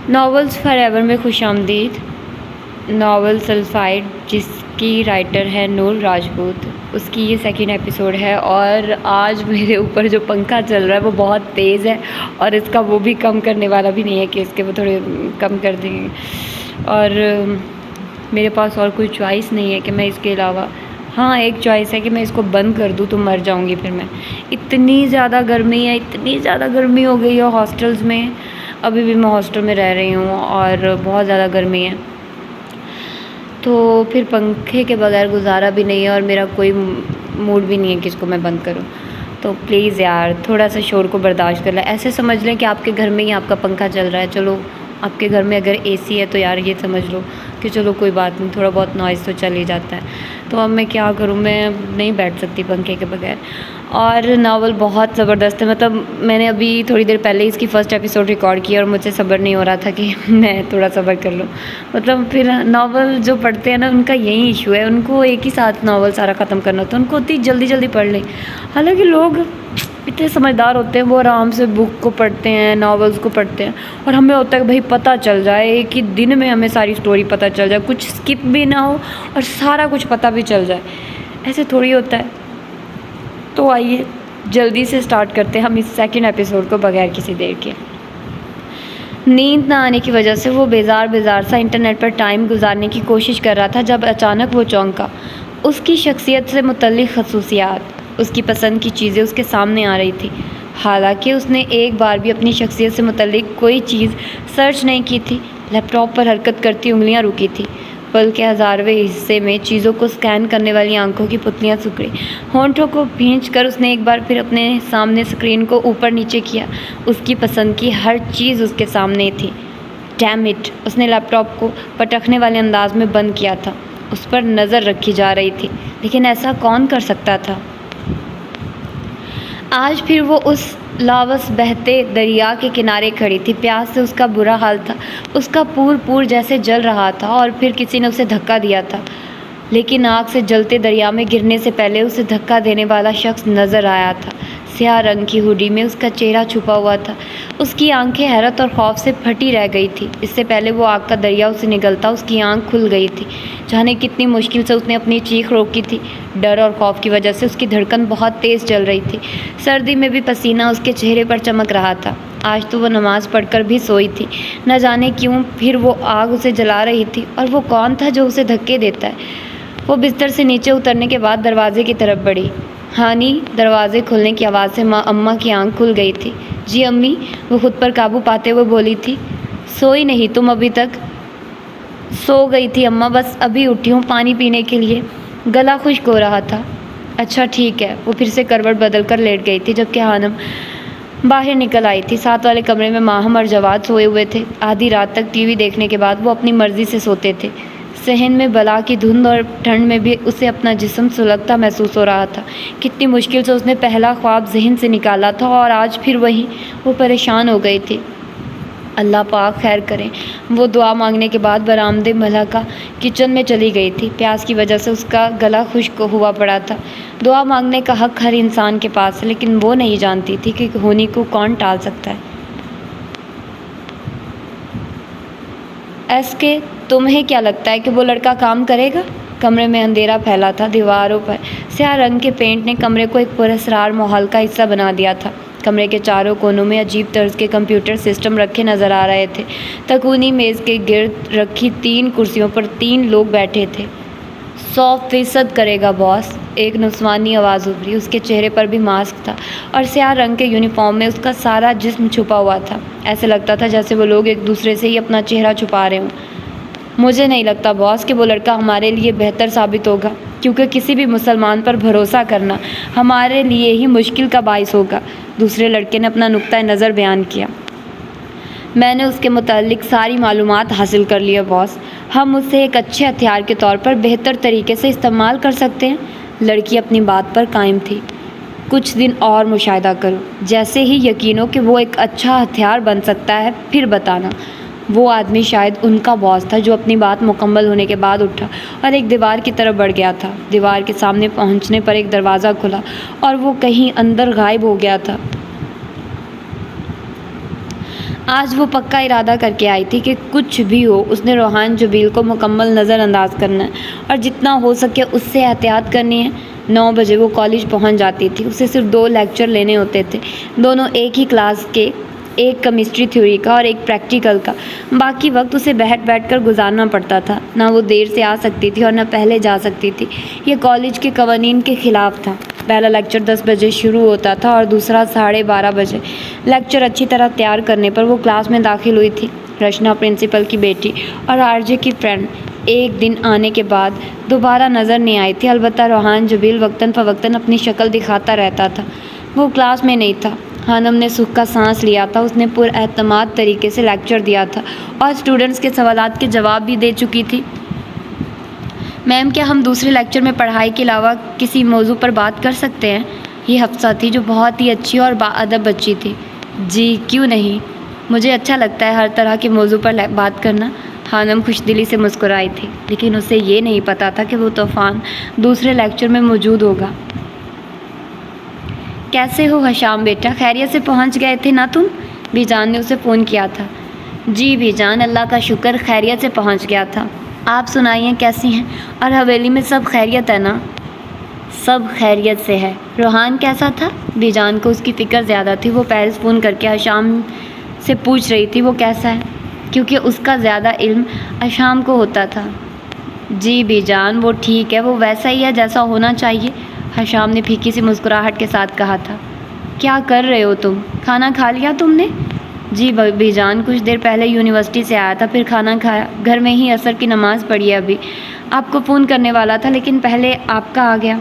Novels for ever میں خوش آمدید۔ ناول سلفائڈ جس کی رائٹر ہے نور راجپوت، اس کی یہ سیکنڈ ایپیسوڈ ہے، اور آج میرے اوپر جو پنکھا چل رہا ہے وہ بہت تیز ہے، اور اس کا وہ بھی کم کرنے والا بھی نہیں ہے کہ اس کے وہ تھوڑے کم کر دیں گے، اور میرے پاس اور کوئی چوائس نہیں ہے کہ میں اس کے علاوہ، ہاں ایک چوائس ہے کہ میں اس کو بند کر دوں تو مر جاؤں گی پھر میں۔ اتنی زیادہ گرمی ہے، اتنی زیادہ گرمی ہو گئی ہے ہاسٹلز میں، ابھی بھی میں ہاسٹل میں رہ رہی ہوں اور بہت زیادہ گرمی ہے، تو پھر پنکھے کے بغیر گزارا بھی نہیں ہے، اور میرا کوئی موڈ بھی نہیں ہے کہ اس کو میں بند کروں، تو پلیز یار تھوڑا سا شور کو برداشت کر لیں۔ ایسے سمجھ لیں کہ آپ کے گھر میں ہی آپ کا پنکھا چل رہا ہے، چلو آپ کے گھر میں اگر اے سی ہے تو یار یہ سمجھ لو کہ چلو کوئی بات نہیں، تھوڑا بہت نوائز تو چل ہی جاتا ہے، تو اب میں کیا کروں، میں نہیں بیٹھ سکتی پنکھے کے بغیر۔ اور ناول بہت زبردست ہے، مطلب میں نے ابھی تھوڑی دیر پہلے اس کی فرسٹ ایپیسوڈ ریکارڈ کی اور مجھے صبر نہیں ہو رہا تھا کہ میں تھوڑا صبر کر لوں، مطلب پھر ناول جو پڑھتے ہیں نا ان کا یہی ایشو ہے، ان کو ایک ہی ساتھ ناول سارا ختم کرنا ہوتا ہے، ان کو اتنی جلدی جلدی پڑھ لیں، حالانکہ لوگ اتنے سمجھدار ہوتے ہیں، وہ آرام سے بک کو پڑھتے ہیں، ناولز کو پڑھتے ہیں، اور ہمیں ہوتا ہے کہ بھائی پتہ چل جائے، ایک ہی دن میں ہمیں ساری سٹوری پتہ چل جائے، کچھ سکپ بھی نہ ہو اور سارا کچھ پتہ بھی چل جائے، ایسے تھوڑی ہوتا ہے۔ تو آئیے جلدی سے سٹارٹ کرتے ہیں ہم اس سیکنڈ ایپیسوڈ کو بغیر کسی دیر کے۔ نیند نہ آنے کی وجہ سے وہ بیزار سا انٹرنیٹ پر ٹائم گزارنے کی کوشش کر رہا تھا جب اچانک وہ چونکا۔ اس کی شخصیت سے متعلق خصوصیات، اس کی پسند کی چیزیں اس کے سامنے آ رہی تھی، حالانکہ اس نے ایک بار بھی اپنی شخصیت سے متعلق کوئی چیز سرچ نہیں کی تھی۔ لیپ ٹاپ پر حرکت کرتی انگلیاں رکی تھیں، بلکہ ہزارویں حصے میں چیزوں کو سکین کرنے والی آنکھوں کی پتلیاں سکڑی۔ ہونٹوں کو بھینچ کر اس نے ایک بار پھر اپنے سامنے اسکرین کو اوپر نیچے کیا، اس کی پسند کی ہر چیز اس کے سامنے تھی۔ ڈیم اٹ، اس نے لیپ ٹاپ کو پٹکنے والے انداز میں بند کیا تھا، اس پر نظر رکھی جا رہی تھی، لیکن ایسا کون کر سکتا تھا؟ آج پھر وہ اس لاوس بہتے دریا کے کنارے کھڑی تھی، پیاس سے اس کا برا حال تھا، اس کا پور جیسے جل رہا تھا، اور پھر کسی نے اسے دھکا دیا تھا، لیکن آگ سے جلتے دریا میں گرنے سے پہلے اسے دھکا دینے والا شخص نظر آیا تھا۔ سیاہ رنگ کی ہوڈی میں اس کا چہرہ چھپا ہوا تھا، اس کی آنکھیں حیرت اور خوف سے پھٹی رہ گئی تھی۔ اس سے پہلے وہ آگ کا دریا اسے نگلتا اس کی آنکھ کھل گئی تھی، جانے کتنی مشکل سے اس نے اپنی چیخ روکی تھی۔ ڈر اور خوف کی وجہ سے اس کی دھڑکن بہت تیز چل رہی تھی، سردی میں بھی پسینہ اس کے چہرے پر چمک رہا تھا۔ آج تو وہ نماز پڑھ کر بھی سوئی تھی، نہ جانے کیوں پھر وہ آگ اسے جلا رہی تھی، اور وہ کون تھا جو اسے دھکے دیتا ہے؟ وہ بستر سے نیچے اترنے کے بعد دروازے کی طرف بڑھی۔ ہانی، دروازے کھلنے کی آواز سے اماں کی آنکھ کھل گئی تھی۔ جی امی، وہ خود پر قابو پاتے ہوئے بولی تھی۔ سوئی نہیں تم ابھی تک؟ سو گئی تھی اماں، بس ابھی اٹھی ہوں پانی پینے کے لیے، گلا خشک ہو رہا تھا۔ اچھا ٹھیک ہے۔ وہ پھر سے کروٹ بدل کر لیٹ گئی تھی، جبکہ ہانم باہر نکل آئی تھی۔ ساتھ والے کمرے میں ماہم اور جواد سوئے ہوئے تھے۔ آدھی رات تک ٹی وی دیکھنے کے بعد وہ اپنی مرضی سے سوتے تھے۔ صحن میں بلا کی دھند اور ٹھنڈ میں بھی اسے اپنا جسم سلگتا محسوس ہو رہا تھا۔ کتنی مشکل سے اس نے پہلا خواب ذہن سے نکالا تھا، اور آج پھر وہی وہ پریشان ہو گئی تھی۔ اللہ پاک خیر کریں۔ وہ دعا مانگنے کے بعد برآمدے ملحقہ کچن میں چلی گئی تھی۔ پیاس کی وجہ سے اس کا گلا خشک ہوا پڑا تھا۔ دعا مانگنے کا حق ہر انسان کے پاس ہے، لیکن وہ نہیں جانتی تھی کہ ہونی کو کون ٹال سکتا ہے۔ ایس کے تمہیں کیا لگتا ہے کہ وہ لڑکا کام کرے گا؟ کمرے میں اندھیرا پھیلا تھا، دیواروں پر سیاہ رنگ کے پینٹ نے کمرے کو ایک پراسرار ماحول کا حصہ بنا دیا تھا۔ کمرے کے چاروں کونوں میں عجیب طرز کے کمپیوٹر سسٹم رکھے نظر آ رہے تھے۔ تکونی میز کے گرد رکھی 3 کرسیوں پر 3 لوگ بیٹھے تھے۔ 100% کرے گا باس، ایک نسوانی آواز ابھری۔ اس کے چہرے پر بھی ماسک تھا، اور سیاہ رنگ کے یونیفارم میں اس کا سارا جسم چھپا ہوا تھا، ایسے لگتا تھا جیسے وہ لوگ ایک دوسرے سے ہی اپنا چہرہ چھپا رہے ہوں۔ مجھے نہیں لگتا باس کہ وہ لڑکا ہمارے لیے بہتر ثابت ہوگا، کیونکہ کسی بھی مسلمان پر بھروسہ کرنا ہمارے لیے ہی مشکل کا باعث ہوگا۔ دوسرے لڑکے نے اپنا نقطۂ نظر بیان کیا۔ میں نے اس کے متعلق ساری معلومات حاصل کر لی ہے باس، ہم اسے ایک اچھے ہتھیار کے طور پر بہتر طریقے سے استعمال کر سکتے ہیں۔ لڑکی اپنی بات پر قائم تھی۔ کچھ دن اور مشاہدہ کرو، جیسے ہی یقین ہو کہ وہ ایک اچھا ہتھیار بن سکتا ہے پھر بتانا۔ وہ آدمی شاید ان کا باس تھا جو اپنی بات مکمل ہونے کے بعد اٹھا اور ایک دیوار کی طرف بڑھ گیا تھا۔ دیوار کے سامنے پہنچنے پر ایک دروازہ کھلا اور وہ کہیں اندر غائب ہو گیا تھا۔ آج وہ پکا ارادہ کر کے آئی تھی کہ کچھ بھی ہو اس نے روحان جبیل کو مکمل نظر انداز کرنا ہے اور جتنا ہو سکے اس سے احتیاط کرنی ہے۔ 9 بجے وہ کالج پہنچ جاتی تھی۔ اسے صرف 2 لیکچر لینے ہوتے تھے، دونوں ایک ہی کلاس کے، ایک کیمسٹری تھیوری کا اور ایک پریکٹیکل کا۔ باقی وقت اسے بیٹھ کر گزارنا پڑتا تھا۔ نہ وہ دیر سے آ سکتی تھی اور نہ پہلے جا سکتی تھی۔ یہ کالج کے قوانین کے خلاف تھا۔ پہلا لیکچر 10 بجے شروع ہوتا تھا اور دوسرا 12:30 بجے۔ لیکچر اچھی طرح تیار کرنے پر وہ کلاس میں داخل ہوئی تھی۔ رشنا پرنسپل کی بیٹی اور RJ کی فرینڈ ایک دن آنے کے بعد دوبارہ نظر نہیں آئی تھی، البتہ روحان جبیل وقتاً فوقتاً اپنی شکل دکھاتا رہتا تھا۔ وہ کلاس میں نہیں تھا۔ خانم نے سکھ کا سانس لیا تھا۔ اس نے پر اعتماد طریقے سے لیکچر دیا تھا اور اسٹوڈنٹس کے سوالات کے جواب بھی دے چکی تھی۔ میم، کیا ہم دوسرے لیکچر میں پڑھائی کے علاوہ کسی موضوع پر بات کر سکتے ہیں؟ یہ حفصہ تھی جو بہت ہی اچھی اور باادب بچی تھی۔ جی کیوں نہیں، مجھے اچھا لگتا ہے ہر طرح کے موضوع پر بات کرنا۔ خانم خوش دلی سے مسکرائی تھی، لیکن اسے یہ نہیں پتا تھا کہ وہ طوفان دوسرے لیکچر میں موجود ہوگا۔ کیسے ہو حشام بیٹا؟ خیریت سے پہنچ گئے تھے نا تم؟ بی جان نے اسے فون کیا تھا۔ جی بی جان، اللہ کا شکر خیریت سے پہنچ گیا تھا۔ آپ سنائیے کیسی ہیں؟ اور حویلی میں سب خیریت ہے نا؟ سب خیریت سے ہے۔ روحان کیسا تھا؟ بی جان کو اس کی فکر زیادہ تھی۔ وہ پیرس فون کر کے حشام سے پوچھ رہی تھی وہ کیسا ہے، کیونکہ اس کا زیادہ علم حشام کو ہوتا تھا۔ جی بی جان، وہ ٹھیک ہے، وہ ویسا ہی ہے جیسا ہونا چاہیے، حشام نے پھیکی سی مسکراہٹ کے ساتھ کہا تھا۔ کیا کر رہے ہو تم؟ کھانا کھا لیا تم نے؟ جی بی جان، کچھ دیر پہلے یونیورسٹی سے آیا تھا، پھر کھانا کھایا، گھر میں ہی عصر کی نماز پڑھی ہے ابھی۔ آپ کو فون کرنے والا تھا لیکن پہلے آپ کا آ گیا۔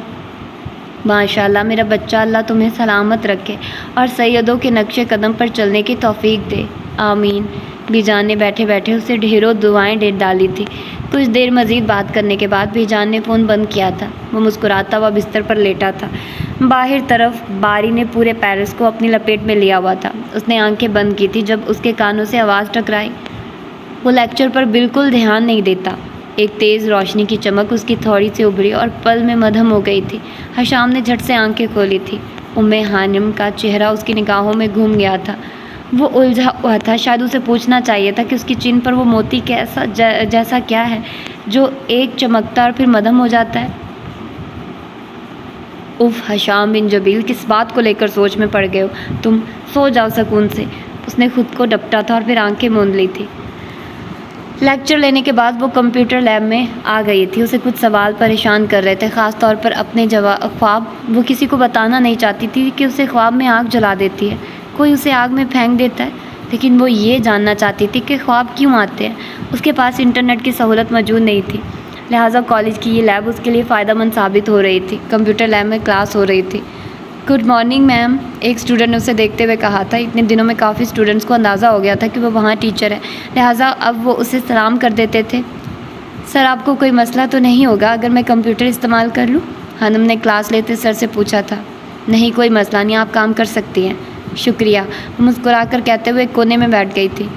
ماشاء اللہ، میرا بچہ اللہ تمہیں سلامت رکھے اور سیدوں کے نقش قدم پر چلنے کی توفیق دے، آمین۔ بی جان نے بیٹھے بیٹھے اسے ڈھیروں دعائیں دے ڈالی تھی۔ کچھ دیر مزید بات کرنے کے بعد بی جان نے فون بند کیا تھا۔ وہ مسکراتا ہوا بستر پر لیٹا تھا۔ باہر طرف باری نے پورے پیرس کو اپنی لپیٹ میں لیا ہوا تھا۔ اس نے آنکھیں بند کی تھی جب اس کے کانوں سے آواز ٹکرائی۔ وہ لیکچر پر بالکل دھیان نہیں دیتا۔ ایک تیز روشنی کی چمک اس کی تھوڑی سے ابھری اور پل میں مدھم ہو گئی تھی۔ حشام نے جھٹ سے آنکھیں کھولی تھی۔ ہانم کا چہرہ اس کی نگاہوں میں گھوم گیا تھا۔ وہ الجھا ہوا تھا۔ شاید اسے پوچھنا چاہیے تھا کہ اس کی چین پر وہ موتی جیسا کیا ہے جو ایک چمکتا اور پھر مدھم ہو جاتا ہے۔ اف حشام بن جبیل، کس بات کو لے کر سوچ میں پڑ گئے ہو تم؟ سو جاؤ سکون سے۔ اس نے خود کو ڈپٹا تھا اور پھر آنکھیں موند لی تھی۔ لیکچر لینے کے بعد وہ کمپیوٹر لیب میں آ گئی تھی۔ اسے کچھ سوال پریشان کر رہے تھے، خاص طور پر اپنے خواب۔ وہ کسی کو بتانا نہیں چاہتی تھی کہ اسے خواب میں آگ جلا دیتی ہے، کوئی اسے آگ میں پھینک دیتا ہے، لیکن وہ یہ جاننا چاہتی تھی کہ خواب کیوں آتے ہیں۔ اس کے پاس انٹرنیٹ کی سہولت موجود نہیں تھی، لہٰذا کالج کی یہ لیب اس کے لیے فائدہ مند ثابت ہو رہی تھی۔ کمپیوٹر لیب میں کلاس ہو رہی تھی۔ گڈ مارننگ میم، ایک اسٹوڈنٹ نے اسے دیکھتے ہوئے کہا تھا۔ اتنے دنوں میں کافی اسٹوڈنٹس کو اندازہ ہو گیا تھا کہ وہ وہاں ٹیچر ہے، لہٰذا اب وہ اسے سلام کر دیتے تھے۔ سر، آپ کو کوئی مسئلہ تو نہیں ہوگا اگر میں کمپیوٹر استعمال کر لوں؟ خانم نے کلاس لیتے سر سے پوچھا تھا۔ نہیں، کوئی مسئلہ نہیں، آپ کام کر سکتی ہیں۔ شکریہ، وہ مسکرا کر کہتے ہوئے ایک کونے میں بیٹھ گئی تھی۔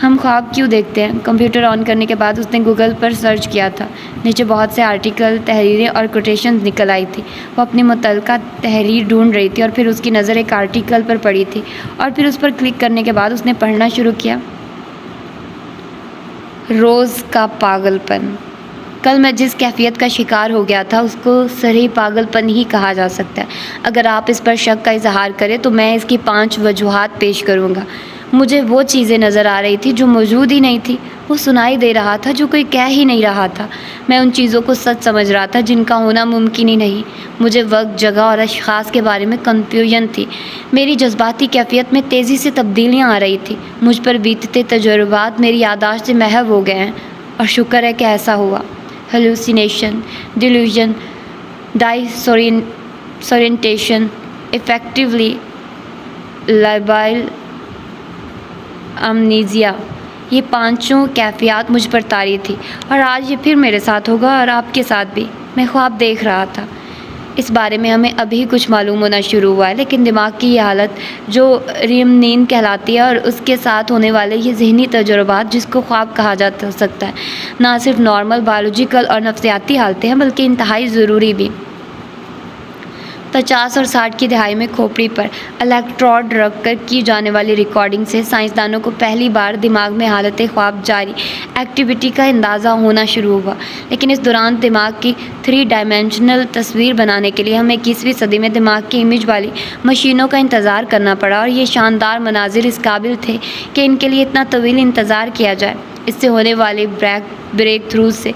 ہم خواب کیوں دیکھتے ہیں؟ کمپیوٹر آن کرنے کے بعد اس نے گوگل پر سرچ کیا تھا۔ نیچے بہت سے آرٹیکل، تحریریں اور کوٹیشنز نکل آئی تھی۔ وہ اپنی متعلقہ تحریر ڈھونڈ رہی تھی اور پھر اس کی نظر ایک آرٹیکل پر پڑی تھی اور پھر اس پر کلک کرنے کے بعد اس نے پڑھنا شروع کیا۔ روز کا پاگل پن۔ کل میں جس کیفیت کا شکار ہو گیا تھا اس کو صریح پاگل پن ہی کہا جا سکتا ہے۔ اگر آپ اس پر شک کا اظہار کریں تو میں اس کی 5 وجوہات پیش کروں گا۔ مجھے وہ چیزیں نظر آ رہی تھی جو موجود ہی نہیں تھی، وہ سنائی دے رہا تھا جو کوئی کہہ ہی نہیں رہا تھا، میں ان چیزوں کو سچ سمجھ رہا تھا جن کا ہونا ممکن ہی نہیں۔ مجھے وقت، جگہ اور اشخاص کے بارے میں کنفیوژن تھی۔ میری جذباتی کیفیت میں تیزی سے تبدیلیاں آ رہی تھیں۔ مجھ پر بیتتے تجربات میری یادداشت سے محو ہو گئے ہیں، اور شکر ہے کہ ایسا ہوا۔ ہیلوسینیشن، ڈیلیوژن، ڈائسورینٹیشن، افیکٹولی لائبائل امنیزیا، یہ 5 کیفیات مجھ پر طاری تھی، اور آج یہ پھر میرے ساتھ ہوگا اور آپ کے ساتھ بھی۔ میں خواب دیکھ رہا تھا۔ اس بارے میں ہمیں ابھی کچھ معلوم ہونا شروع ہوا ہے، لیکن دماغ کی یہ حالت جو ریم نیند کہلاتی ہے اور اس کے ساتھ ہونے والے یہ ذہنی تجربات جس کو خواب کہا جا سکتا ہے، نہ صرف نارمل بایولوجیکل اور نفسیاتی حالتیں ہیں بلکہ انتہائی ضروری بھی۔ 50 اور 60 کی دہائی میں کھوپڑی پر الیکٹروڈ رکھ کر کی جانے والی ریکارڈنگ سے سائنسدانوں کو پہلی بار دماغ میں حالت خواب جاری ایکٹیویٹی کا اندازہ ہونا شروع ہوا، لیکن اس دوران دماغ کی 3 ڈائمینشنل تصویر بنانے کے لیے ہمیں 21ویں صدی میں دماغ کی امیج والی مشینوں کا انتظار کرنا پڑا، اور یہ شاندار مناظر اس قابل تھے کہ ان کے لیے اتنا طویل انتظار کیا جائے۔ اس سے ہونے والے بریک تھروز سے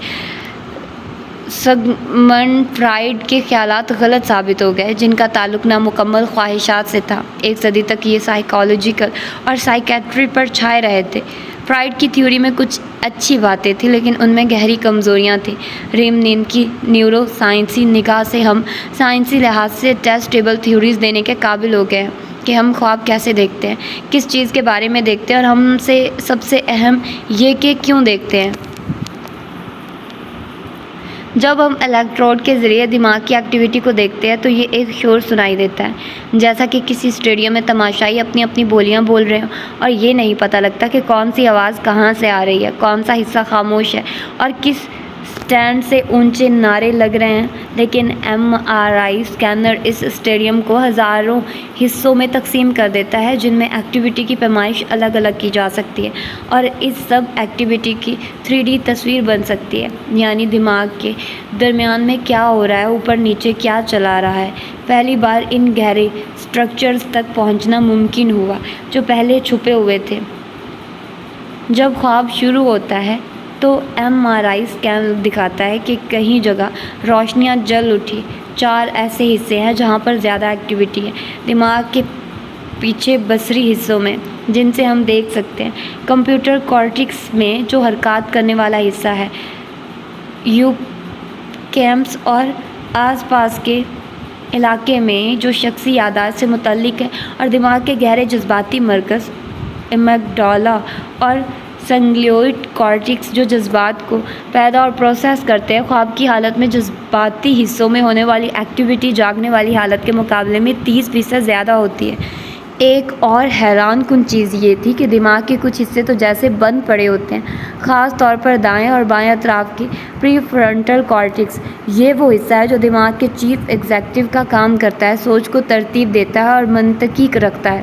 سگمنڈ فرائڈ کے خیالات غلط ثابت ہو گئے، جن کا تعلق نامکمل خواہشات سے تھا۔ ایک صدی تک یہ سائیکالوجیکل اور سائیکیٹری پر چھائے رہے تھے۔ فرائڈ کی تھیوری میں کچھ اچھی باتیں تھیں، لیکن ان میں گہری کمزوریاں تھیں۔ ریم نیند کی نیورو سائنسی نگاہ سے ہم سائنسی لحاظ سے ٹیسٹیبل تھیوریز دینے کے قابل ہو گئے ہیں کہ ہم خواب کیسے دیکھتے ہیں، کس چیز کے بارے میں دیکھتے ہیں، اور ہم سے سب سے اہم یہ کہ کیوں دیکھتے ہیں۔ جب ہم الیکٹروڈ کے ذریعے دماغ کی ایکٹیویٹی کو دیکھتے ہیں تو یہ ایک شور سنائی دیتا ہے، جیسا کہ کسی اسٹیڈیم میں تماشائی اپنی اپنی بولیاں بول رہے ہوں، اور یہ نہیں پتہ لگتا کہ کون سی آواز کہاں سے آ رہی ہے، کون سا حصہ خاموش ہے اور کس اسٹینڈ سے اونچے نعرے لگ رہے ہیں۔ لیکن MRI اسکینر اس اسٹیڈیم کو ہزاروں حصوں میں تقسیم کر دیتا ہے، جن میں ایکٹیویٹی کی پیمائش الگ الگ کی جا سکتی ہے، اور اس سب ایکٹیویٹی کی 3D تصویر بن سکتی ہے، یعنی دماغ کے درمیان میں کیا ہو رہا ہے، اوپر نیچے کیا چلا رہا ہے۔ پہلی بار ان گہرے اسٹرکچرز تک پہنچنا ممکن ہوا جو پہلے چھپے ہوئے تھے۔ جب خواب شروع ہوتا ہے تو MRI اسکین دکھاتا ہے کہ کہیں جگہ روشنیاں جل اٹھی۔ 4 ایسے حصے ہیں جہاں پر زیادہ ایکٹیویٹی ہے دماغ کے پیچھے بصری حصوں میں، جن سے ہم دیکھ سکتے ہیں۔ کمپیوٹر کارٹیکس میں جو حرکات کرنے والا حصہ ہے، ہپوکیمپس، اور آس پاس کے علاقے میں جو شخصی یادداشت سے متعلق ہے، اور دماغ کے گہرے جذباتی مرکز امیگڈالا اور سنگلیوئڈ کارٹیکس جو جذبات کو پیدا اور پروسیس کرتے ہیں۔ خواب کی حالت میں جذباتی حصوں میں ہونے والی ایکٹیویٹی جاگنے والی حالت کے مقابلے میں 30% زیادہ ہوتی ہے۔ ایک اور حیران کن چیز یہ تھی کہ دماغ کے کچھ حصے تو جیسے بند پڑے ہوتے ہیں، خاص طور پر دائیں اور بائیں اطراف کی پری فرنٹل کارٹیکس۔ یہ وہ حصہ ہے جو دماغ کے چیف ایگزیکٹو کا کام کرتا ہے، سوچ کو ترتیب دیتا ہے اور منطقی رکھتا ہے۔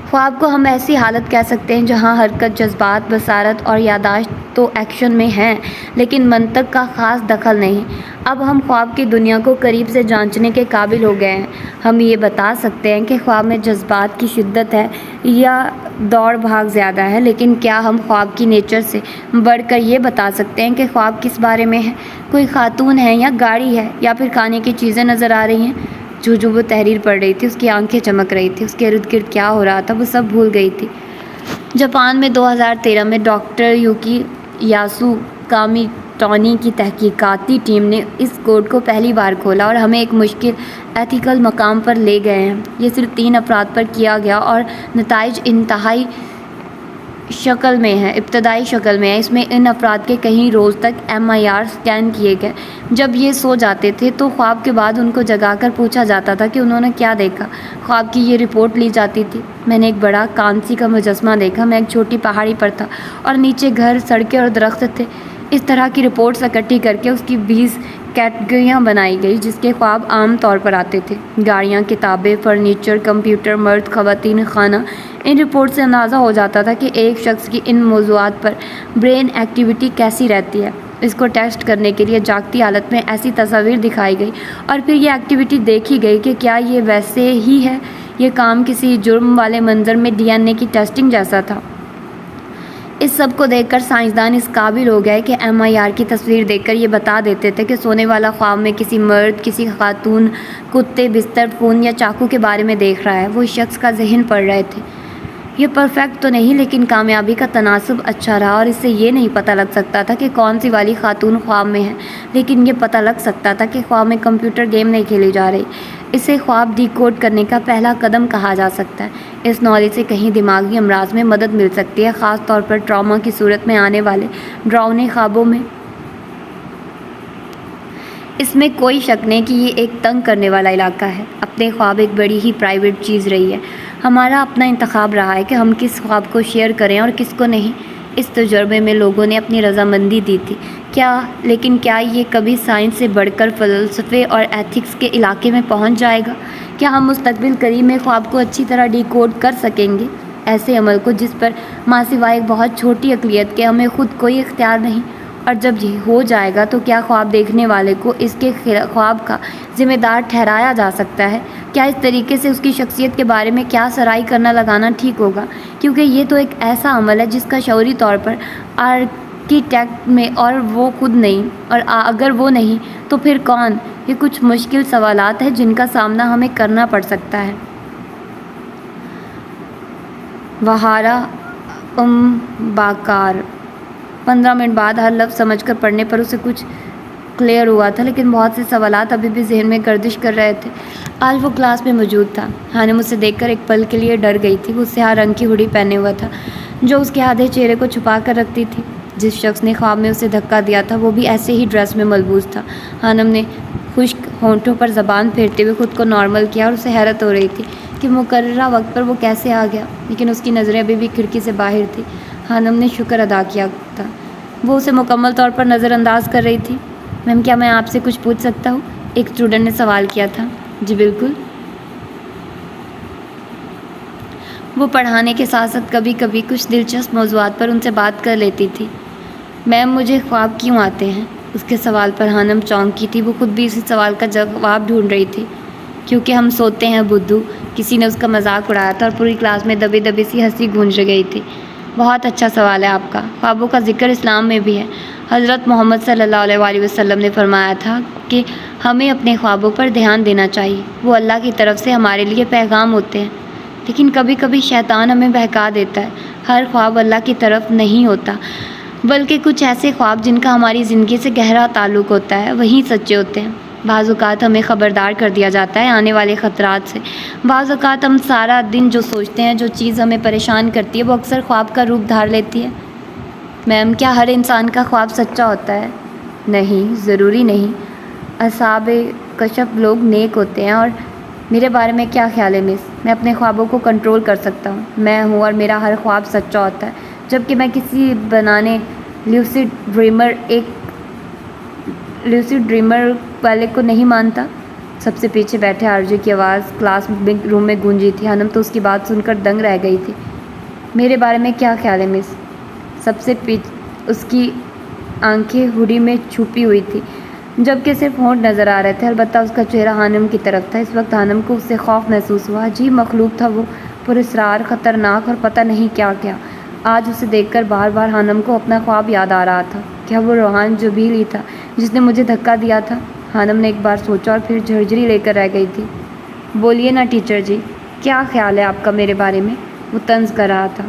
خواب کو ہم ایسی حالت کہہ سکتے ہیں جہاں حرکت، جذبات، بصارت اور یادداشت تو ایکشن میں ہیں، لیکن منطق کا خاص دخل نہیں۔ اب ہم خواب کی دنیا کو قریب سے جانچنے کے قابل ہو گئے ہیں۔ ہم یہ بتا سکتے ہیں کہ خواب میں جذبات کی شدت ہے یا دوڑ بھاگ زیادہ ہے، لیکن کیا ہم خواب کی نیچر سے بڑھ کر یہ بتا سکتے ہیں کہ خواب کس بارے میں ہے؟ کوئی خاتون ہے یا گاڑی ہے یا پھر کھانے کی چیزیں نظر آ رہی ہیں؟ جو وہ تحریر پڑھ رہی تھی، اس کی آنکھیں چمک رہی تھی، اس کے ارد گرد کیا ہو رہا تھا وہ سب بھول گئی تھی۔ جاپان میں 2013 میں ڈاکٹر یوکی یاسو کامیٹانی کی تحقیقاتی ٹیم نے اس کوڈ کو پہلی بار کھولا اور ہمیں ایک مشکل ایتھیکل مقام پر لے گئے ہیں۔ یہ صرف 3 افراد پر کیا گیا اور نتائج ابتدائی شکل میں ہے۔ اس میں ان افراد کے کئی روز تک MRI اسکین کیے گئے۔ جب یہ سو جاتے تھے تو خواب کے بعد ان کو جگا کر پوچھا جاتا تھا کہ انہوں نے کیا دیکھا۔ خواب کی یہ رپورٹ لی جاتی تھی۔ میں نے ایک بڑا کانسی کا مجسمہ دیکھا، میں ایک چھوٹی پہاڑی پر تھا اور نیچے گھر، سڑکیں اور درخت تھے۔ اس طرح کی رپورٹس اکٹھی کر کے اس کی 20 کیٹیگریاں بنائی گئی جس کے خواب عام طور پر آتے تھے: گاڑیاں، کتابیں، فرنیچر، کمپیوٹر، مرد، خواتین، کھانا۔ ان رپورٹ سے اندازہ ہو جاتا تھا کہ ایک شخص کی ان موضوعات پر برین ایکٹیویٹی کیسی رہتی ہے۔ اس کو ٹیسٹ کرنے کے لیے جاگتی حالت میں ایسی تصاویر دکھائی گئی اور پھر یہ ایکٹیویٹی دیکھی گئی کہ کیا یہ ویسے ہی ہے۔ یہ کام کسی جرم والے منظر میں DNA کی ٹیسٹنگ جیسا تھا۔ اس سب کو دیکھ کر سائنسدان اس قابل ہو گئے کہ MRI کی تصویر دیکھ کر یہ بتا دیتے تھے کہ سونے والا خواب میں کسی مرد، کسی خاتون، کتے، بستر، فون یا چاقو کے بارے میں دیکھ رہا ہے۔ وہ شخص کا ذہن پڑھ رہے تھے۔ یہ پرفیکٹ تو نہیں، لیکن کامیابی کا تناسب اچھا رہا، اور اس سے یہ نہیں پتہ لگ سکتا تھا کہ کون سی والی خاتون خواب میں ہے، لیکن یہ پتہ لگ سکتا تھا کہ خواب میں کمپیوٹر گیم نہیں کھیلی جا رہی۔ اسے خواب ڈی کوڈ کرنے کا پہلا قدم کہا جا سکتا ہے۔ اس نالج سے کہیں دماغی امراض میں مدد مل سکتی ہے، خاص طور پر ٹراما کی صورت میں آنے والے ڈراؤنے خوابوں میں۔ اس میں کوئی شک نہیں کہ یہ ایک تنگ کرنے والا علاقہ ہے۔ اپنے خواب ایک بڑی ہی پرائیویٹ چیز رہی ہے۔ ہمارا اپنا انتخاب رہا ہے کہ ہم کس خواب کو شیئر کریں اور کس کو نہیں۔ اس تجربے میں لوگوں نے اپنی رضامندی دی تھی، لیکن کیا یہ کبھی سائنس سے بڑھ کر فلسفے اور ایتھکس کے علاقے میں پہنچ جائے گا؟ کیا ہم مستقبل قریب میں خواب کو اچھی طرح ڈیکوڈ کر سکیں گے؟ ایسے عمل کو جس پر ماں سوائے ایک بہت چھوٹی اقلیت کے ہمیں خود کوئی اختیار نہیں، اور جب یہ ہو جائے گا تو کیا خواب دیکھنے والے کو اس کے خواب کا ذمہ دار ٹھہرایا جا سکتا ہے؟ کیا اس طریقے سے اس کی شخصیت کے بارے میں کیا سرائی کرنا لگانا ٹھیک ہوگا؟ کیونکہ یہ تو ایک ایسا عمل ہے جس کا شعوری طور پر آرکیٹیکٹ میں اور وہ خود نہیں، اور اگر وہ نہیں تو پھر کون؟ یہ کچھ مشکل سوالات ہیں جن کا سامنا ہمیں کرنا پڑ سکتا ہے۔ وہارا باکار 15 منٹ بعد ہر لفظ سمجھ کر پڑھنے پر اسے کچھ کلیئر ہوا تھا، لیکن بہت سے سوالات ابھی بھی ذہن میں گردش کر رہے تھے۔ آج وہ کلاس میں موجود تھا۔ ہانم اسے دیکھ کر ایک پل کے لیے ڈر گئی تھی۔ وہ سیاہ رنگ کی ہوڈی پہنے ہوا تھا جو اس کے آدھے چہرے کو چھپا کر رکھتی تھی۔ جس شخص نے خواب میں اسے دھکا دیا تھا وہ بھی ایسے ہی ڈریس میں ملبوس تھا۔ ہانم نے خشک ہونٹوں پر زبان پھیرتے ہوئے خود کو نارمل کیا، اور اسے حیرت ہو رہی تھی کہ مقررہ وقت پر وہ کیسے آ گیا، لیکن اس کی نظریں ابھی بھی کھڑکی سے باہر تھی۔ ہانم نے شکر ادا کیا تھا۔ وہ اسے مکمل طور پر نظر انداز کر رہی تھی۔ میم، کیا میں آپ سے کچھ پوچھ سکتا ہوں؟ ایک اسٹوڈنٹ نے سوال کیا تھا۔ جی بالکل۔ وہ پڑھانے کے ساتھ ساتھ کبھی کبھی کچھ دلچسپ موضوعات پر ان سے بات کر لیتی تھی۔ میم، مجھے خواب کیوں آتے ہیں؟ اس کے سوال پر ہانم چونکی تھی۔ وہ خود بھی اسی سوال کا جواب ڈھونڈ رہی تھی۔ کیونکہ ہم سوتے ہیں بدھو، کسی نے اس کا مذاق اڑایا تھا اور پوری کلاس میں دبی دبی سی ہنسی گونج گئی تھی۔ بہت اچھا سوال ہے آپ کا۔ خوابوں کا ذکر اسلام میں بھی ہے۔ حضرت محمد صلی اللہ علیہ وآلہ وسلم نے فرمایا تھا کہ ہمیں اپنے خوابوں پر دھیان دینا چاہیے، وہ اللہ کی طرف سے ہمارے لیے پیغام ہوتے ہیں۔ لیکن کبھی کبھی شیطان ہمیں بہکا دیتا ہے۔ ہر خواب اللہ کی طرف نہیں ہوتا، بلکہ کچھ ایسے خواب جن کا ہماری زندگی سے گہرا تعلق ہوتا ہے وہی سچے ہوتے ہیں۔ بعض اوقات ہمیں خبردار کر دیا جاتا ہے آنے والے خطرات سے۔ بعض اوقات ہم سارا دن جو سوچتے ہیں، جو چیز ہمیں پریشان کرتی ہے، وہ اکثر خواب کا روپ دھار لیتی ہے۔ میم، کیا ہر انسان کا خواب سچا ہوتا ہے؟ نہیں، ضروری نہیں۔ اصحاب کشف لوگ نیک ہوتے ہیں۔ اور میرے بارے میں کیا خیال ہے مس؟ میں اپنے خوابوں کو کنٹرول کر سکتا ہوں۔ میں ہوں اور میرا ہر خواب سچا ہوتا ہے، جبکہ میں کسی بنانے لیوسیڈ ڈریمر والے کو نہیں مانتا۔ سب سے پیچھے بیٹھے آرجے کی آواز کلاس روم میں گونجی تھی۔ ہانم تو اس کی بات سن کر دنگ رہ گئی تھی۔ میرے بارے میں کیا خیال ہے مس؟ سب سے اس کی آنکھیں ہوڈی میں چھپی ہوئی تھی، جبکہ صرف ہونٹ نظر آ رہے تھے۔ البتہ اس کا چہرہ ہانم کی طرف تھا۔ اس وقت ہانم کو اس سے خوف محسوس ہوا۔ عجیب مخلوق تھا وہ، پراسرار، خطرناک اور پتہ نہیں کیا کیا۔ آج اسے دیکھ کر بار بار ہانم کو اپنا خواب یاد آ رہا تھا۔ کیا وہ روحان جبیل ہی تھا جس نے مجھے دھکا دیا تھا؟ ہانم نے ایک بار سوچا اور پھر جھرجھری لے کر رہ گئی تھی۔ بولیے نا ٹیچر جی، کیا خیال ہے آپ کا میرے بارے میں؟ وہ طنز کر رہا تھا۔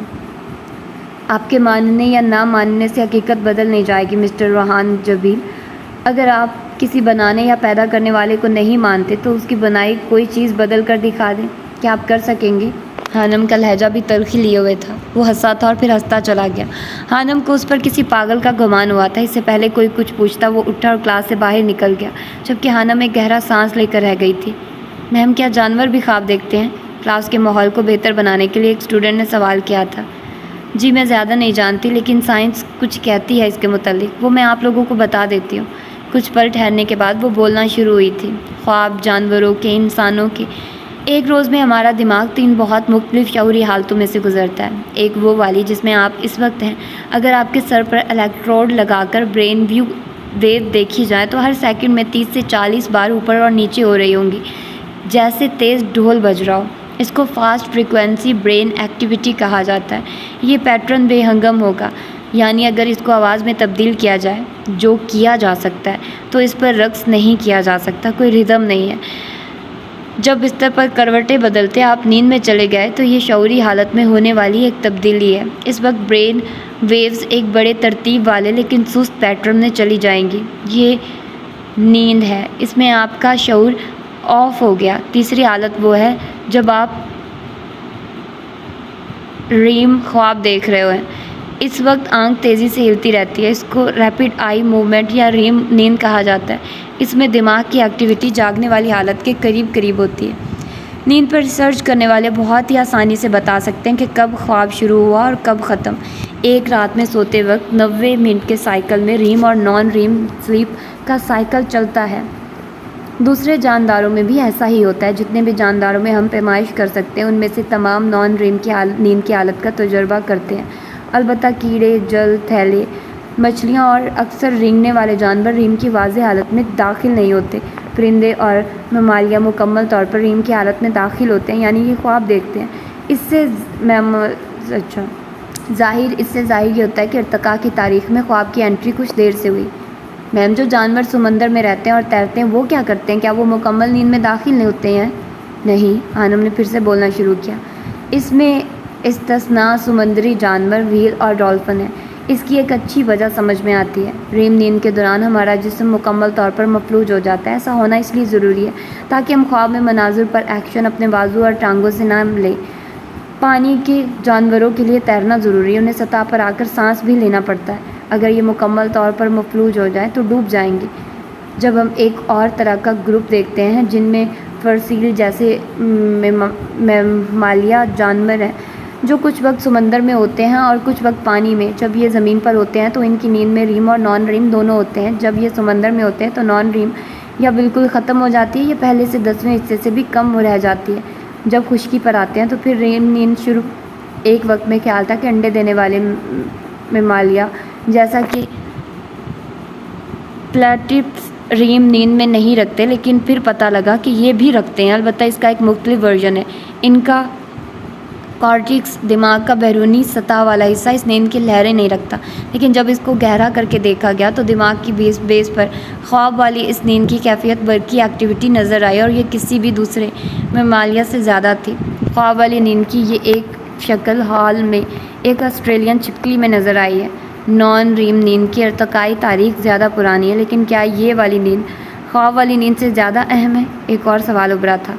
آپ کے ماننے یا نہ ماننے سے حقیقت بدل نہیں جائے گی مسٹر روحان جبیل۔ اگر آپ کسی بنانے یا پیدا کرنے والے کو نہیں مانتے تو اس کی بنائی کوئی چیز بدل کر دکھا دیں۔ کیا آپ کر سکیں گے؟ ہانم کا لہجہ بھی تلخی لیے ہوئے تھا۔ وہ ہنسا تھا اور پھر ہنستا چلا گیا۔ ہانم کو اس پر کسی پاگل کا گمان ہوا تھا۔ اس سے پہلے کوئی کچھ پوچھتا وہ اٹھا اور کلاس سے باہر نکل گیا، جبکہ ہانم ایک گہرا سانس لے کر رہ گئی تھی۔ میم، کیا جانور بھی خواب دیکھتے ہیں؟ کلاس کے ماحول کو بہتر بنانے کے لیے ایک اسٹوڈنٹ نے سوال کیا تھا۔ جی، میں زیادہ نہیں جانتی، لیکن سائنس کچھ کہتی ہے اس کے متعلق، وہ میں آپ لوگوں کو بتا دیتی ہوں۔ کچھ پل ٹھہرنے کے بعد وہ بولنا شروع ہوئی تھی۔ خواب جانوروں کے، انسانوں کے۔ ایک روز میں ہمارا دماغ 3 بہت مختلف شعوری حالتوں میں سے گزرتا ہے۔ ایک وہ والی جس میں آپ اس وقت ہیں۔ اگر آپ کے سر پر الیکٹروڈ لگا کر برین ویو دیکھی جائے تو ہر سیکنڈ میں 30 سے 40 بار اوپر اور نیچے ہو رہی ہوں گی، جیسے تیز ڈھول بج رہا ہو۔ اس کو فاسٹ فریکوینسی برین ایکٹیویٹی کہا جاتا ہے۔ یہ پیٹرن بے ہنگم ہوگا، یعنی اگر اس کو آواز میں تبدیل کیا جائے، جو کیا جا سکتا ہے، تو اس پر رقص نہیں کیا جا سکتا، کوئی ردھم نہیں ہے۔ جب بستر پر کروٹیں بدلتے آپ نیند میں چلے گئے تو یہ شعوری حالت میں ہونے والی ایک تبدیلی ہے۔ اس وقت برین ویوز ایک بڑے ترتیب والے لیکن سست پیٹرن میں چلی جائیں گی۔ یہ نیند ہے، اس میں آپ کا شعور آف ہو گیا۔ تیسری حالت وہ ہے جب آپ ریم خواب دیکھ رہے ہوئے۔ اس وقت آنکھ تیزی سے ہلتی رہتی ہے۔ اس کو ریپڈ آئی موومنٹ یا ریم نیند کہا جاتا ہے۔ اس میں دماغ کی ایکٹیویٹی جاگنے والی حالت کے قریب ہوتی ہے۔ نیند پر ریسرچ کرنے والے بہت ہی آسانی سے بتا سکتے ہیں کہ کب خواب شروع ہوا اور کب ختم۔ ایک رات میں سوتے وقت 90 منٹ کے سائیکل میں ریم اور نان ریم سلیپ کا سائیکل چلتا ہے۔ دوسرے جانداروں میں بھی ایسا ہی ہوتا ہے۔ جتنے بھی جانداروں میں ہم پیمائش کر سکتے ہیں ان میں سے تمام نان ریم کی نیند کی حالت کا تجربہ کرتے ہیں۔ البتہ کیڑے، جل تھیلے، مچھلیاں اور اکثر رینگنے والے جانور ریم کی واضح حالت میں داخل نہیں ہوتے۔ پرندے اور ممالیہ مکمل طور پر ریم کی حالت میں داخل ہوتے ہیں، یعنی کہ خواب دیکھتے ہیں۔ اس سے ظاہر یہ ہوتا ہے کہ ارتقاء کی تاریخ میں خواب کی انٹری کچھ دیر سے ہوئی۔ میم، جو جانور سمندر میں رہتے ہیں اور تیرتے ہیں وہ کیا کرتے ہیں؟ کیا وہ مکمل نیند میں داخل نہیں ہوتے ہیں؟ نہیں، خانم نے پھر سے بولنا شروع کیا۔ اس میں استثناء سمندری جانور وھیل اور ڈولفن ہے۔ اس کی ایک اچھی وجہ سمجھ میں آتی ہے۔ ریم نیند کے دوران ہمارا جسم مکمل طور پر مفلوج ہو جاتا ہے۔ ایسا ہونا اس لیے ضروری ہے تاکہ ہم خواب میں مناظر پر ایکشن اپنے بازو اور ٹانگوں سے نہ لیں۔ پانی کے جانوروں کے لیے تیرنا ضروری ہے، انہیں سطح پر آ کر سانس بھی لینا پڑتا ہے۔ اگر یہ مکمل طور پر مفلوج ہو جائیں تو ڈوب جائیں گے۔ جب ہم ایک اور طرح کا گروپ دیکھتے ہیں جن میں فرسیل جیسے ممالیہ جانور ہیں جو کچھ وقت سمندر میں ہوتے ہیں اور کچھ وقت پانی میں، جب یہ زمین پر ہوتے ہیں تو ان کی نیند میں ریم اور نان ریم دونوں ہوتے ہیں۔ جب یہ سمندر میں ہوتے ہیں تو نان ریم یا بالکل ختم ہو جاتی ہے یا پہلے سے 10ویں حصے سے بھی کم رہ جاتی ہے۔ جب خشکی پر آتے ہیں تو پھر ریم نیند شروع۔ ایک وقت میں خیال تھا کہ انڈے دینے والے ممالیہ جیسا کہ پلیٹپس ریم نیند میں نہیں رکھتے، لیکن پھر پتہ لگا کہ یہ بھی رکھتے ہیں، البتہ اس کا ایک مختلف ورژن ہے۔ ان کا کارٹیکس، دماغ کا بیرونی سطح والا حصہ، اس نیند کی لہریں نہیں رکھتا، لیکن جب اس کو گہرا کر کے دیکھا گیا تو دماغ کی بیس پر خواب والی اس نیند کی کیفیت برقی ایکٹیویٹی نظر آئی اور یہ کسی بھی دوسرے ممالیہ سے زیادہ تھی۔ خواب والی نیند کی یہ ایک شکل حال میں ایک آسٹریلین چھپکلی میں نظر آئی ہے۔ نان ریم نیند کی ارتقائی تاریخ زیادہ پرانی ہے، لیکن کیا یہ والی نیند خواب والی نیند سے زیادہ اہم ہے؟ ایک اور سوال ابھرا تھا۔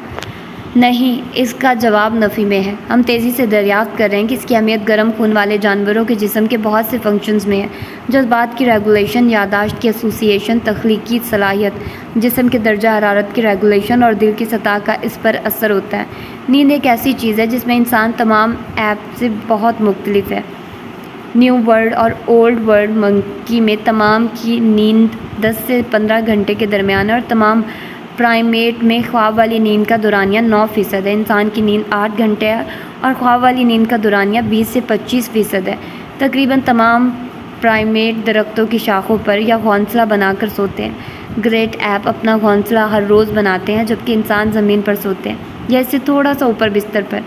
نہیں، اس کا جواب نفی میں ہے۔ ہم تیزی سے دریافت کر رہے ہیں کہ اس کی اہمیت گرم خون والے جانوروں کے جسم کے بہت سے فنکشنز میں ہے۔ جذبات کی ریگولیشن، یادداشت کی ایسوسییشن، تخلیقی صلاحیت، جسم کے درجہ حرارت کی ریگولیشن اور دل کی سطح کا اس پر اثر ہوتا ہے۔ نیند ایک ایسی چیز ہے جس میں انسان تمام ایپ سے بہت مختلف ہے۔ نیو ورلڈ اور اولڈ ورلڈ منکی میں تمام کی نیند 10 سے 15 گھنٹے کے درمیان ہے اور تمام پرائمیٹ میں خواب والی نیند کا دورانیہ 9% ہے۔ انسان کی نیند 8 گھنٹے ہے اور خواب والی نیند کا دورانیہ 20 سے 25% ہے۔ تقریباً تمام پرائمیٹ درختوں کی شاخوں پر یا گھونسلہ بنا کر سوتے ہیں۔ گریٹ ایپ اپنا گھونسلہ ہر روز بناتے ہیں، جبکہ انسان زمین پر سوتے ہیں یا اس سے تھوڑا سا اوپر بستر پر۔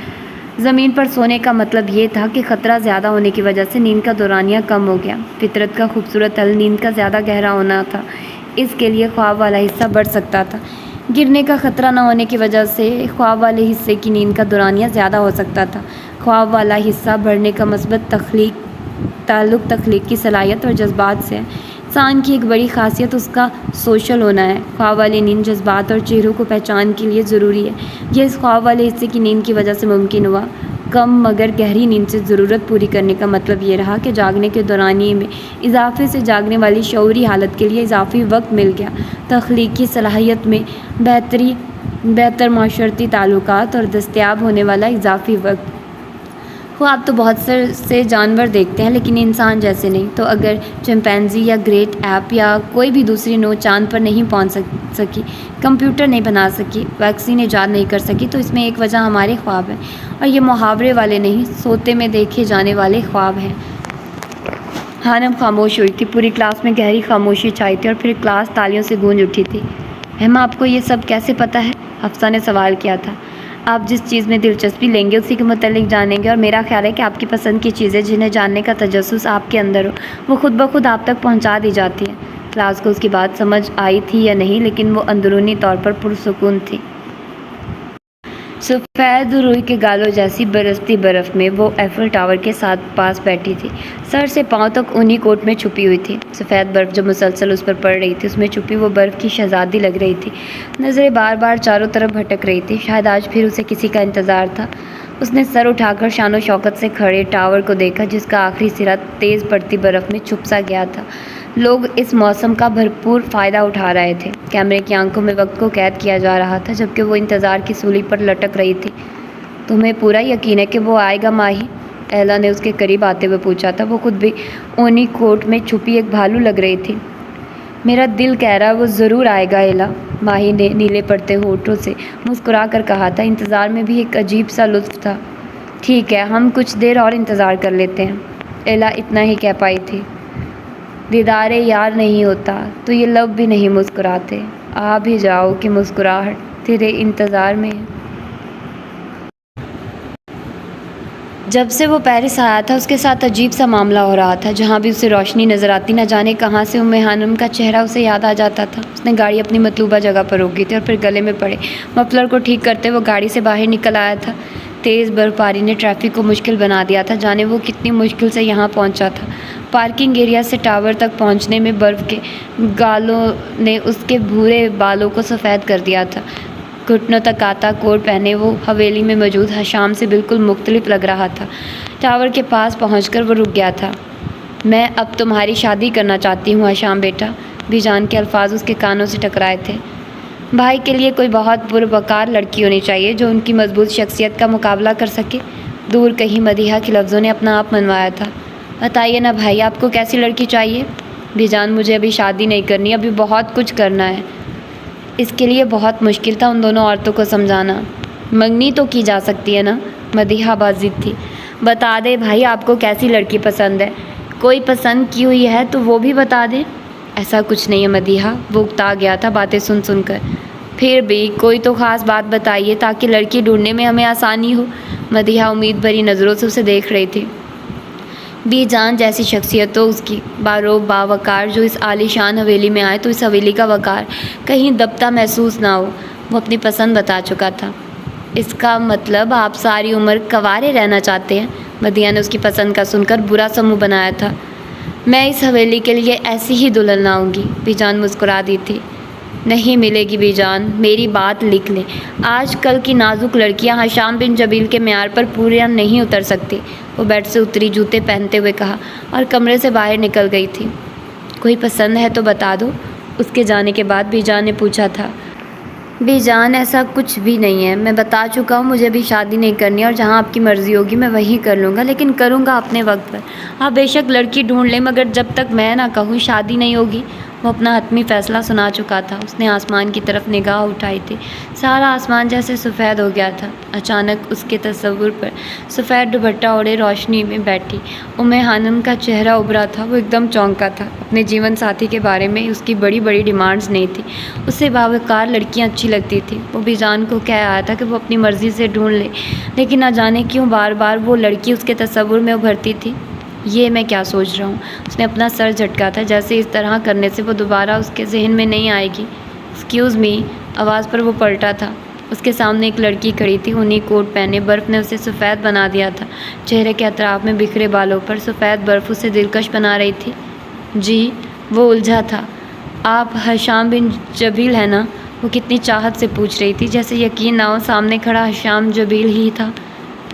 زمین پر سونے کا مطلب یہ تھا کہ خطرہ زیادہ ہونے کی وجہ سے نیند کا دورانیہ کم ہو گیا۔ فطرت کا خوبصورت حل نیند کا زیادہ گہرا ہونا تھا، اس کے لیے خواب والا حصہ بڑھ سکتا تھا۔ گرنے کا خطرہ نہ ہونے کی وجہ سے خواب والے حصے کی نیند کا دورانیہ زیادہ ہو سکتا تھا۔ خواب والا حصہ بڑھنے کا مثبت تعلق تخلیقی صلاحیت اور جذبات سے ہے۔ انسان کی ایک بڑی خاصیت اس کا سوشل ہونا ہے۔ خواب والی نیند جذبات اور چہروں کو پہچان کے لیے ضروری ہے۔ یہ اس خواب والے حصے کی نیند کی وجہ سے ممکن ہوا۔ کم مگر گہری نیند سے ضرورت پوری کرنے کا مطلب یہ رہا کہ جاگنے کے دورانیے میں اضافے سے جاگنے والی شعوری حالت کے لیے اضافی وقت مل گیا۔ تخلیقی صلاحیت میں بہتر معاشرتی تعلقات اور دستیاب ہونے والا اضافی وقت۔ خواب تو بہت سے جانور دیکھتے ہیں لیکن انسان جیسے نہیں۔ تو اگر چمپینزی یا گریٹ ایپ یا کوئی بھی دوسری نوع چاند پر نہیں پہنچ سکی، کمپیوٹر نہیں بنا سکی، ویکسین ایجاد نہیں کر سکی، تو اس میں ایک وجہ ہمارے خواب ہیں، اور یہ محاورے والے نہیں، سوتے میں دیکھے جانے والے خواب ہیں۔ خانم خاموش ہوئی تھی۔ پوری کلاس میں گہری خاموشی چھائی تھی اور پھر کلاس تالیوں سے گونج اٹھی تھی۔ میم، آپ کو یہ سب کیسے پتہ ہے؟ حفصہ نے سوال کیا تھا۔ آپ جس چیز میں دلچسپی لیں گے اسی کے متعلق جانیں گے، اور میرا خیال ہے کہ آپ کی پسند کی چیزیں جنہیں جاننے کا تجسس آپ کے اندر ہو وہ خود بخود آپ تک پہنچا دی جاتی ہیں۔ کلاس کو اس کی بات سمجھ آئی تھی یا نہیں، لیکن وہ اندرونی طور پر پرسکون تھی۔ سفید روئی کے گالوں جیسی برستی برف میں وہ ایفل ٹاور کے ساتھ پاس بیٹھی تھی، سر سے پاؤں تک اونی کوٹ میں چھپی ہوئی تھی۔ سفید برف جو مسلسل اس پر پڑ رہی تھی، اس میں چھپی وہ برف کی شہزادی لگ رہی تھی۔ نظریں بار بار چاروں طرف بھٹک رہی تھی، شاید آج پھر اسے کسی کا انتظار تھا۔ اس نے سر اٹھا کر شان و شوکت سے کھڑے ٹاور کو دیکھا جس کا آخری سرا تیز پڑتی برف میں چھپ سا گیا تھا۔ لوگ اس موسم کا بھرپور فائدہ اٹھا رہے تھے۔ کیمرے کی آنکھوں میں وقت کو قید کیا جا رہا تھا جبکہ وہ انتظار کی سولی پر لٹک رہی تھی۔ تمہیں پورا یقین ہے کہ وہ آئے گا ماہی؟ ایلا نے اس کے قریب آتے ہوئے پوچھا تھا۔ وہ خود بھی اونی کوٹ میں چھپی ایک بھالو لگ رہی تھی۔ میرا دل کہہ رہا وہ ضرور آئے گا ایلا، ماہی نے نیلے پڑتے ہونٹوں سے مسکرا کر کہا تھا۔ انتظار میں بھی ایک عجیب سا لطف تھا۔ ٹھیک ہے، ہم کچھ دیر اور انتظار کر لیتے ہیں، ایلا اتنا ہی کہہ پائی تھی۔ دیدار یار نہیں ہوتا تو یہ لب بھی نہیں مسکراتے، آ بھی جاؤ کہ مسکراہٹ تیرے انتظار میں ہے۔ جب سے وہ پیرس آیا تھا اس کے ساتھ عجیب سا معاملہ ہو رہا تھا۔ جہاں بھی اسے روشنی نظر آتی، نہ جانے کہاں سے خانم کا چہرہ اسے یاد آ جاتا تھا۔ اس نے گاڑی اپنی مطلوبہ جگہ پر روکی تھی اور پھر گلے میں پڑے مفلر کو ٹھیک کرتے وہ گاڑی سے باہر نکل آیا تھا۔ تیز برف باری نے ٹریفک کو مشکل بنا دیا تھا، جانے وہ کتنی مشکل سے یہاں پہنچا تھا۔ پارکنگ ایریا سے ٹاور تک پہنچنے میں برف کے گالوں نے اس کے بھورے بالوں کو سفید کر دیا تھا۔ گھٹنوں تک آتا کوٹ پہنے وہ حویلی میں موجود حشام سے بالکل مختلف لگ رہا تھا۔ ٹاور کے پاس پہنچ کر وہ رک گیا تھا۔ میں اب تمہاری شادی کرنا چاہتی ہوں حشام بیٹا، بھی جان کے الفاظ اس کے کانوں سے ٹکرائے تھے۔ بھائی کے لیے کوئی بہت پروقار لڑکی ہونی چاہیے جو ان کی مضبوط شخصیت کا مقابلہ کر سکے۔ دور کہیں مدیحہ کے لفظوں نے اپنا آپ منوایا تھا۔ بتائیے نا بھائی، آپ کو کیسی لڑکی چاہیے؟ بھی جان مجھے ابھی شادی نہیں کرنی، ابھی بہت کچھ کرنا ہے۔ اس کے لیے بہت مشکل تھا ان دونوں عورتوں کو سمجھانا۔ منگنی تو کی جا سکتی ہے نا، مدیحہ بازید تھی۔ بتا دے بھائی آپ کو کیسی لڑکی پسند ہے، کوئی پسند کی ہوئی ہے تو وہ بھی بتا دے۔ ایسا کچھ نہیں ہے مدیحہ، وہ اکتا گیا تھا باتیں سن سن کر۔ پھر بھی کوئی تو خاص بات بتائیے تاکہ لڑکی ڈھونڈنے میں ہمیں آسانی ہو۔ مدیحہ امید بھری نظروں سے اسے دیکھ رہی تھی۔ بی جان جیسی شخصیت تو اس کی، باروب باوقار، جو اس عالی شان حویلی میں آئے تو اس حویلی کا وقار کہیں دبتا محسوس نہ ہو۔ وہ اپنی پسند بتا چکا تھا۔ اس کا مطلب آپ ساری عمر کنوارے رہنا چاہتے ہیں؟ مدیحہ نے اس کی پسند کا سن کر برا سا منہ بنایا تھا۔ میں اس حویلی کے لیے ایسی ہی دلہن لاؤں گی، بی جان مسکرا دی تھی۔ نہیں ملے گی بی جان، میری بات لکھ لیں۔ آج کل کی نازک لڑکیاں حشام بن جبیل کے معیار پر پورا نہیں اتر سکتی۔ وہ بیڈ سے اتری جوتے پہنتے ہوئے کہا اور کمرے سے باہر نکل گئی تھی۔ کوئی پسند ہے تو بتا دو، اس کے جانے کے بعد بی جان نے پوچھا تھا۔ بی جان ایسا کچھ بھی نہیں ہے، میں بتا چکا ہوں مجھے بھی شادی نہیں کرنی، اور جہاں آپ کی مرضی ہوگی میں وہیں کر لوں گا، لیکن کروں گا اپنے وقت پر۔ آپ بے شک لڑکی ڈھونڈ لیں مگر جب تک میں نہ کہوں شادی نہیں ہوگی۔ وہ اپنا حتمی فیصلہ سنا چکا تھا۔ اس نے آسمان کی طرف نگاہ اٹھائی تھی۔ سارا آسمان جیسے سفید ہو گیا تھا۔ اچانک اس کے تصور پر سفید دوپٹہ اوڑھے روشنی میں بیٹھی خانم کا چہرہ ابھرا تھا۔ وہ ایک دم چونکا تھا۔ اپنے جیون ساتھی کے بارے میں اس کی بڑی بڑی ڈیمانڈز نہیں تھی۔ اسے باوقار لڑکیاں اچھی لگتی تھی۔ وہ بھی جان کو کہہ آیا تھا کہ وہ اپنی مرضی سے ڈھونڈ لے، لیکن نہ جانے کیوں بار بار وہ لڑکی اس کے تصور میں ابھرتی تھی۔ یہ میں کیا سوچ رہا ہوں؟ اس نے اپنا سر جھٹکا تھا، جیسے اس طرح کرنے سے وہ دوبارہ اس کے ذہن میں نہیں آئے گی۔ ایکسکیوز می، آواز پر وہ پلٹا تھا۔ اس کے سامنے ایک لڑکی کھڑی تھی، اونی کوٹ پہنے۔ برف نے اسے سفید بنا دیا تھا۔ چہرے کے اطراف میں بکھرے بالوں پر سفید برف اسے دلکش بنا رہی تھی۔ جی، وہ الجھا تھا۔ آپ حشام بن جبیل ہیں نا؟ وہ کتنی چاہت سے پوچھ رہی تھی، جیسے یقین نہ ہو سامنے کھڑا حشام جبیل ہی تھا۔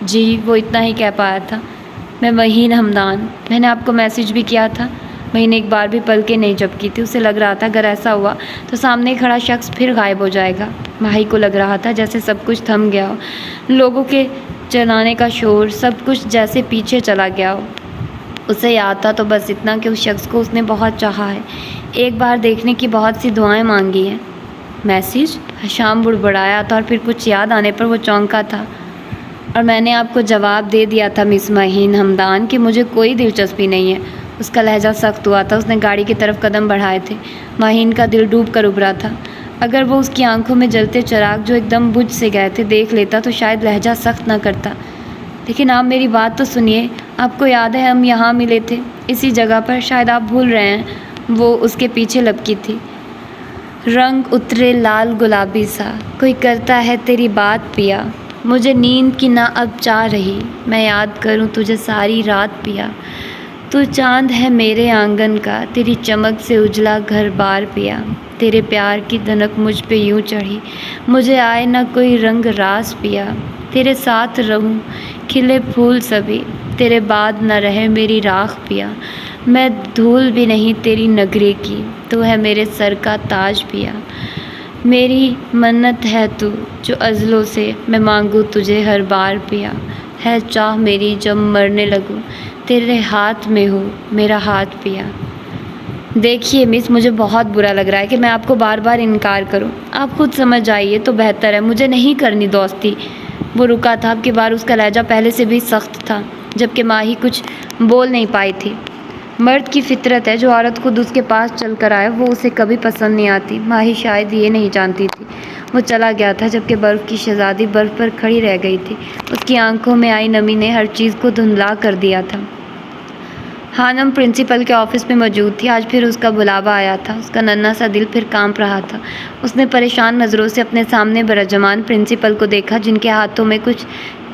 جی، وہ اتنا ہی کہہ پایا تھا۔ میں وحین ہمدان، میں نے آپ کو میسج بھی کیا تھا۔ وحین نے ایک بار بھی پلکیں نہیں جھپکی تھی۔ اسے لگ رہا تھا اگر ایسا ہوا تو سامنے کھڑا شخص پھر غائب ہو جائے گا۔ ماہی کو لگ رہا تھا جیسے سب کچھ تھم گیا ہو، لوگوں کے چلانے کا شور، سب کچھ جیسے پیچھے چلا گیا ہو۔ اسے یاد تھا تو بس اتنا کہ اس شخص کو اس نے بہت چاہا ہے، ایک بار دیکھنے کی بہت سی دعائیں مانگی ہیں۔ میسج؟ حشام بڑبڑایا تھا اور پھر کچھ یاد آنے پر وہ چونکا تھا۔ اور میں نے آپ کو جواب دے دیا تھا مس وحین ہمدان کہ مجھے کوئی دلچسپی نہیں ہے۔ اس کا لہجہ سخت ہوا تھا۔ اس نے گاڑی کی طرف قدم بڑھائے تھے۔ وحین کا دل ڈوب کر ابھرا تھا۔ اگر وہ اس کی آنکھوں میں جلتے چراغ جو ایک دم بجھ سے گئے تھے دیکھ لیتا تو شاید لہجہ سخت نہ کرتا۔ لیکن آپ میری بات تو سنیے، آپ کو یاد ہے ہم یہاں ملے تھے، اسی جگہ پر، شاید آپ بھول رہے ہیں۔ وہ اس کے پیچھے لپکی تھی۔ رنگ اترے لال گلابی سا، کوئی کرتا ہے تیری بات پیا، مجھے نیند کی نہ اب چاہ رہی، میں یاد کروں تجھے ساری رات پیا، تو چاند ہے میرے آنگن کا، تیری چمک سے اجلا گھر بار پیا، تیرے پیار کی دھنک مجھ پہ یوں چڑھی، مجھے آئے نہ کوئی رنگ راز پیا، تیرے ساتھ رہوں کھلے پھول سبھی، تیرے بعد نہ رہے میری راکھ پیا، میں دھول بھی نہیں تیری نگری کی، تو ہے میرے سر کا تاج پیا، میری منت ہے تو جو ازلوں سے میں مانگوں تجھے ہر بار پیا، ہے چاہ میری جب مرنے لگوں، تیرے ہاتھ میں ہو میرا ہاتھ پیا۔ دیکھیے مس، مجھے بہت برا لگ رہا ہے کہ میں آپ کو بار بار انکار کروں۔ آپ خود سمجھ آئیے تو بہتر ہے، مجھے نہیں کرنی دوستی۔ وہ رکا تھا، اب کی بار اس کا لہجہ پہلے سے بھی سخت تھا، جبکہ ماہی کچھ بول نہیں پائی تھی۔ مرد کی فطرت ہے، جو عورت خود اس کے پاس چل کر آئے وہ اسے کبھی پسند نہیں آتی۔ ماہی شاید یہ نہیں جانتی تھی۔ وہ چلا گیا تھا جبکہ برف کی شہزادی برف پر کھڑی رہ گئی تھی۔ اس کی آنکھوں میں آئی نمی نے ہر چیز کو دھندلا کر دیا تھا۔ خانم پرنسپل کے آفس میں موجود تھی۔ آج پھر اس کا بلاوا آیا تھا۔ اس کا ننھا سا دل پھر کانپ رہا تھا۔ اس نے پریشان نظروں سے اپنے سامنے برجمان پرنسپل کو دیکھا، جن کے ہاتھوں میں کچھ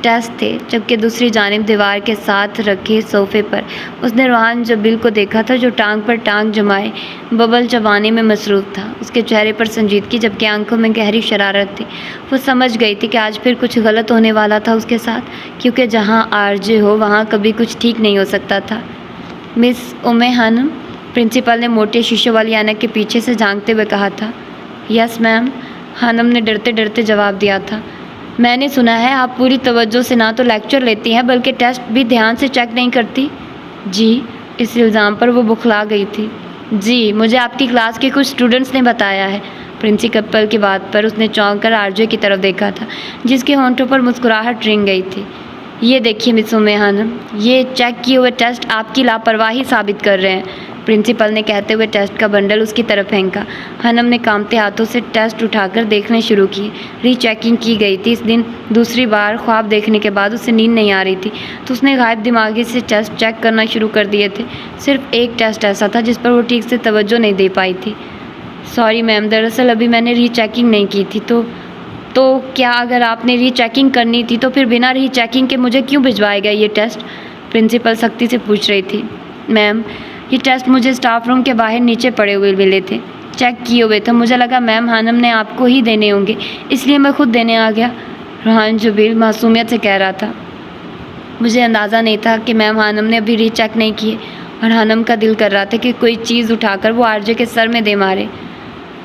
ٹیسٹ تھے، جبکہ دوسری جانب دیوار کے ساتھ رکھے صوفے پر اس نے روحان جبیل کو دیکھا تھا، جو ٹانگ پر ٹانگ جمائے ببل چبانے میں مصروف تھا۔ اس کے چہرے پر سنجیدگی جبکہ آنکھوں میں گہری شرارت تھی۔ وہ سمجھ گئی تھی کہ آج پھر کچھ غلط ہونے والا تھا اس کے ساتھ، کیونکہ جہاں آرجے ہو وہاں کبھی کچھ ٹھیک نہیں ہو سکتا تھا۔ مس خانم، پرنسپل نے موٹے شیشوں والی اینک کے پیچھے سے جھانکتے ہوئے کہا تھا۔ یس میم، خانم نے ڈرتے ڈرتے جواب دیا تھا۔ میں نے سنا ہے آپ پوری توجہ سے نہ تو لیکچر لیتی ہیں بلکہ ٹیسٹ بھی دھیان سے چیک نہیں کرتی۔ جی، اس الزام پر وہ بخلا گئی تھی۔ جی، مجھے آپ کی کلاس کے کچھ اسٹوڈنٹس نے بتایا ہے۔ پرنسپل کی بات پر اس نے چونک کر آرجے کی طرف دیکھا تھا، جس کے ہونٹوں پر مسکراہٹ رنگ گئی تھی۔ یہ دیکھیے مس خانم، یہ چیک کیے ہوئے ٹیسٹ آپ کی لاپرواہی ثابت کر رہے ہیں، پرنسپل نے کہتے ہوئے ٹیسٹ کا بنڈل اس کی طرف پھینکا۔ خانم نے کانپتے ہاتھوں سے ٹیسٹ اٹھا کر دیکھنے شروع کیے۔ ری چیکنگ کی گئی تھی۔ اس دن دوسری بار خواب دیکھنے کے بعد اسے نیند نہیں آ رہی تھی، تو اس نے غائب دماغی سے ٹیسٹ چیک کرنا شروع کر دیے تھے۔ صرف ایک ٹیسٹ ایسا تھا جس پر وہ ٹھیک سے توجہ نہیں دے پائی تھی۔ سوری میم، دراصل ابھی میں نے ری چیکنگ نہیں کی تھی۔ تو کیا اگر آپ نے ری چیکنگ کرنی تھی تو پھر بنا ری چیکنگ کے مجھے کیوں بھجوایا گیا یہ ٹیسٹ؟ پرنسپل سختی سے پوچھ رہی تھی۔ میم، یہ ٹیسٹ مجھے اسٹاف روم کے باہر نیچے پڑے ہوئے ملے تھے، چیک کیے ہوئے تھے۔ مجھے لگا میم خانم نے آپ کو ہی دینے ہوں گے، اس لیے میں خود دینے آ گیا، روحان جبیل معصومیت سے کہہ رہا تھا۔ مجھے اندازہ نہیں تھا کہ میم خانم نے ابھی ری چیک نہیں کیے، اور خانم کا دل کر رہا تھا کہ کوئی چیز اٹھا کر وہ آرجے کے سر میں دے مارے۔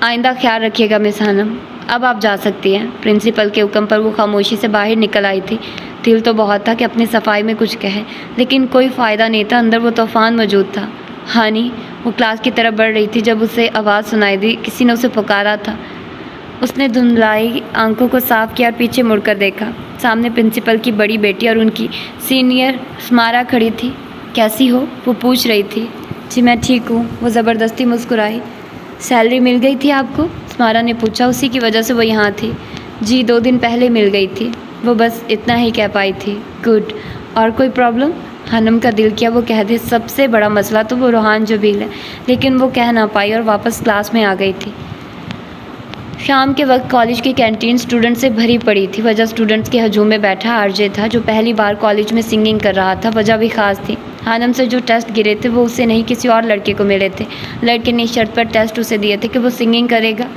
آئندہ خیال رکھیے گا مس خانم، اب آپ جا سکتی ہیں۔ پرنسپل کے حکم پر وہ خاموشی سے باہر نکل آئی تھی۔ دل تو بہت تھا کہ اپنی صفائی میں کچھ کہے، لیکن کوئی فائدہ نہیں تھا، اندر وہ طوفان موجود تھا۔ ہانی، وہ کلاس کی طرف بڑھ رہی تھی جب اسے آواز سنائی دی، کسی نے اسے پکارا تھا۔ اس نے دھندلائی آنکھوں کو صاف کیا اور پیچھے مڑ کر دیکھا۔ سامنے پرنسپل کی بڑی بیٹی اور ان کی سینئر سمارا کھڑی تھی۔ کیسی ہو؟ وہ پوچھ رہی تھی۔ جی میں ٹھیک ہوں، وہ زبردستی مسکرائی۔ سیلری مل گئی تھی آپ کو؟ سمارا نے پوچھا، اسی کی وجہ سے وہ یہاں تھی۔ جی 2 دن پہلے مل گئی تھی، وہ بس اتنا ہی کہہ پائی تھی۔ گڈ، اور کوئی پرابلم؟ خانم کا دل کیا وہ کہہ دے سب سے بڑا مسئلہ تو وہ روحان جبیل ہے، لیکن وہ کہہ نہ پائی اور واپس کلاس میں آ گئی تھی۔ شام کے وقت کالج کی کینٹین اسٹوڈنٹ سے بھری پڑی تھی۔ وجہ اسٹوڈنٹس کے ہجوم میں بیٹھا آرجے تھا، جو پہلی بار کالج میں سنگنگ کر رہا تھا۔ وجہ بھی خاص تھی، خانم سے جو ٹیسٹ گرے تھے وہ اسے نہیں کسی اور لڑکے کو ملے تھے۔ لڑکے نے شرط پر ٹیسٹ اسے دیے تھے کہ وہ سنگنگ کرے گا۔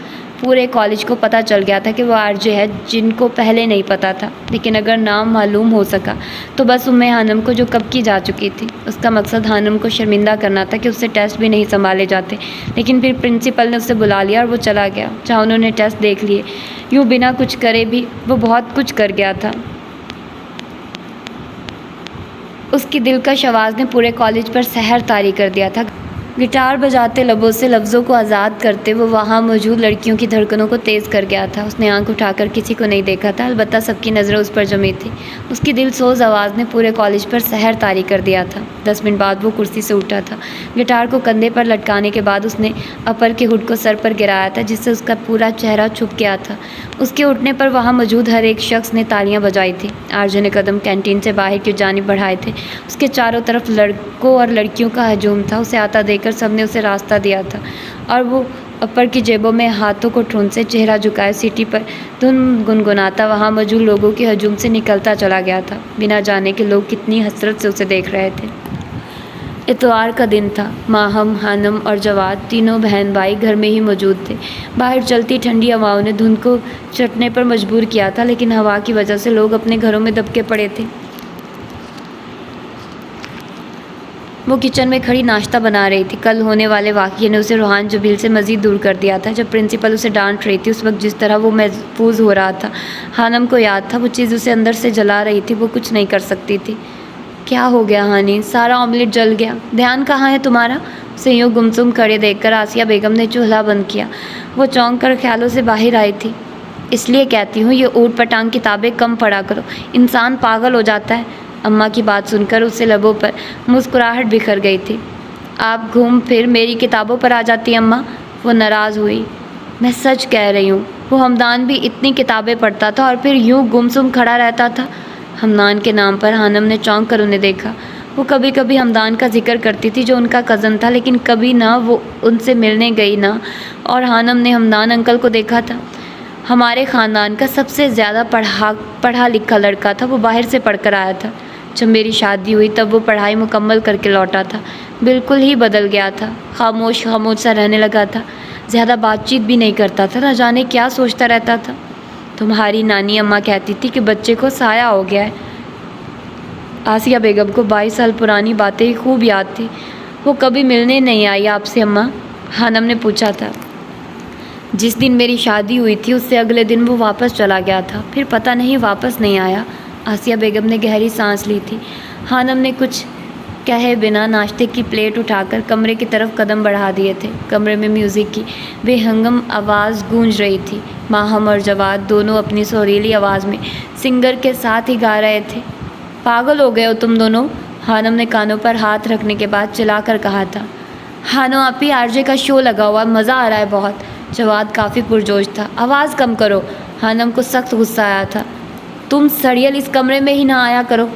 پورے کالج کو پتہ چل گیا تھا کہ وہ آرجے ہے، جن کو پہلے نہیں پتہ تھا، لیکن اگر نام معلوم ہو سکا تو بس خانم کو، جو کب کی جا چکی تھی۔ اس کا مقصد خانم کو شرمندہ کرنا تھا کہ اس سے ٹیسٹ بھی نہیں سنبھالے جاتے، لیکن پھر پرنسپل نے اسے بلا لیا اور وہ چلا گیا، جہاں انہوں نے ٹیسٹ دیکھ لیے۔ یوں بنا کچھ کرے بھی وہ بہت کچھ کر گیا تھا۔ اس کی دلکش آواز نے پورے کالج پر سحر طاری کر دیا تھا۔ گٹار بجاتے لبوں سے لفظوں کو آزاد کرتے وہ وہاں موجود لڑکیوں کی دھڑکنوں کو تیز کر گیا تھا۔ اس نے آنکھ اٹھا کر کسی کو نہیں دیکھا تھا، البتہ سب کی نظریں اس پر جمی تھی۔ اس کی دل سوز آواز نے پورے کالج پر سحر طاری کر دیا تھا۔ 10 منٹ بعد وہ کرسی سے اٹھا تھا۔ گٹار کو کندھے پر لٹکانے کے بعد اس نے اپر کے ہوڈ کو سر پر گرایا تھا، جس سے اس کا پورا چہرہ چھپ گیا تھا۔ اس کے اٹھنے پر وہاں موجود ہر ایک شخص نے تالیاں بجائی تھی۔ آرجے نے قدم کینٹین سے باہر کی جانب بڑھائے تھے۔ اس کے چاروں طرف لڑکوں اور لڑکیوں کا ہجوم تھا۔ اسے آتا دیکھ کر سب نے اسے راستہ دیا تھا، اور وہ اپر کی جیبوں میں ہاتھوں کو ٹھونسے چہرہ جھکائے سیٹی پر دھن گنگناتا وہاں موجود لوگوں کے ہجوم سے نکلتا چلا گیا تھا، بنا جانے کہ لوگ کتنی حسرت سے اسے دیکھ رہے تھے۔ اتوار کا دن تھا۔ ماہم، خانم اور جواد تینوں بہن بھائی گھر میں ہی موجود تھے۔ باہر چلتی ٹھنڈی ہواؤں نے دھند کو چٹنے پر مجبور کیا تھا، لیکن ہوا کی وجہ سے لوگ اپنے گھروں میں دبکے پڑے تھے۔ وہ کچن میں کھڑی ناشتہ بنا رہی تھی۔ کل ہونے والے واقعے نے اسے روحان جبیل سے مزید دور کر دیا تھا۔ جب پرنسپل اسے ڈانٹ رہی تھی اس وقت جس طرح وہ محفوظ ہو رہا تھا ہانم کو یاد تھا، وہ چیز اسے اندر سے جلا رہی تھی، وہ کچھ نہیں کر سکتی تھی۔ کیا ہو گیا ہانی؟ سارا آملیٹ جل گیا۔ دھیان کہاں ہے تمہارا؟ اسے یوں گمسم کھڑے دیکھ کر آسیہ بیگم نے چولہا بند کیا۔ وہ چونک کر خیالوں سے باہر آئی تھی۔ اس لیے کہتی ہوں یہ اوٹ پٹانگ کتابیں کم پڑھا کرو، انسان پاگل ہو جاتا ہے۔ اماں کی بات سن کر اسے لبوں پر مسکراہٹ بکھر گئی تھی۔ آپ گھوم پھر میری کتابوں پر آ جاتی اماں، وہ ناراض ہوئی۔ میں سچ کہہ رہی ہوں، وہ ہمدان بھی اتنی کتابیں پڑھتا تھا اور پھر یوں گمسم کھڑا رہتا تھا۔ ہمدان کے نام پر ہانم نے چونک کر انہیں دیکھا۔ وہ کبھی کبھی ہمدان کا ذکر کرتی تھی جو ان کا کزن تھا، لیکن کبھی نہ وہ ان سے ملنے گئی نہ اور ہانم نے ہمدان انکل کو دیکھا تھا۔ ہمارے خاندان کا سب سے زیادہ پڑھا لکھا لڑکا تھا، وہ باہر سے پڑھ کر آیا تھا۔ جب میری شادی ہوئی تب وہ پڑھائی مکمل کر کے لوٹا تھا، بالکل ہی بدل گیا تھا، خاموش سا رہنے لگا تھا، زیادہ بات چیت بھی نہیں کرتا تھا، نہ جانے کیا سوچتا رہتا تھا۔ تمہاری نانی اماں کہتی تھی کہ بچے کو سایہ ہو گیا ہے۔ آسیہ بیگم کو 22 سال پرانی باتیں خوب یاد تھی۔ وہ کبھی ملنے نہیں آئی آپ سے اماں؟ ہانم نے پوچھا تھا۔ جس دن میری شادی ہوئی تھی اس سے اگلے دن وہ واپس چلا گیا تھا، پھر پتہ نہیں واپس نہیں آیا۔ آسیہ بیگم نے گہری سانس لی تھی۔ ہانم نے کچھ کہے بنا ناشتے کی پلیٹ اٹھا کر کمرے کی طرف قدم بڑھا دیے تھے۔ کمرے میں میوزک کی بے ہنگم آواز گونج رہی تھی۔ ماہم اور جواد دونوں اپنی سریلی آواز میں سنگر کے ساتھ ہی گا رہے تھے۔ پاگل ہو گئے ہو تم دونوں، ہانم نے کانوں پر ہاتھ رکھنے کے بعد چلا کر کہا تھا۔ ہانو آپی آرجے کا شو لگا ہوا، مزہ آ رہا ہے بہت۔ جواد کافی پرجوش تھا۔ آواز کم کرو، ہانم کو سخت غصہ آیا تھا۔ تم سڑیل اس کمرے میں ہی نہ آیا کرو،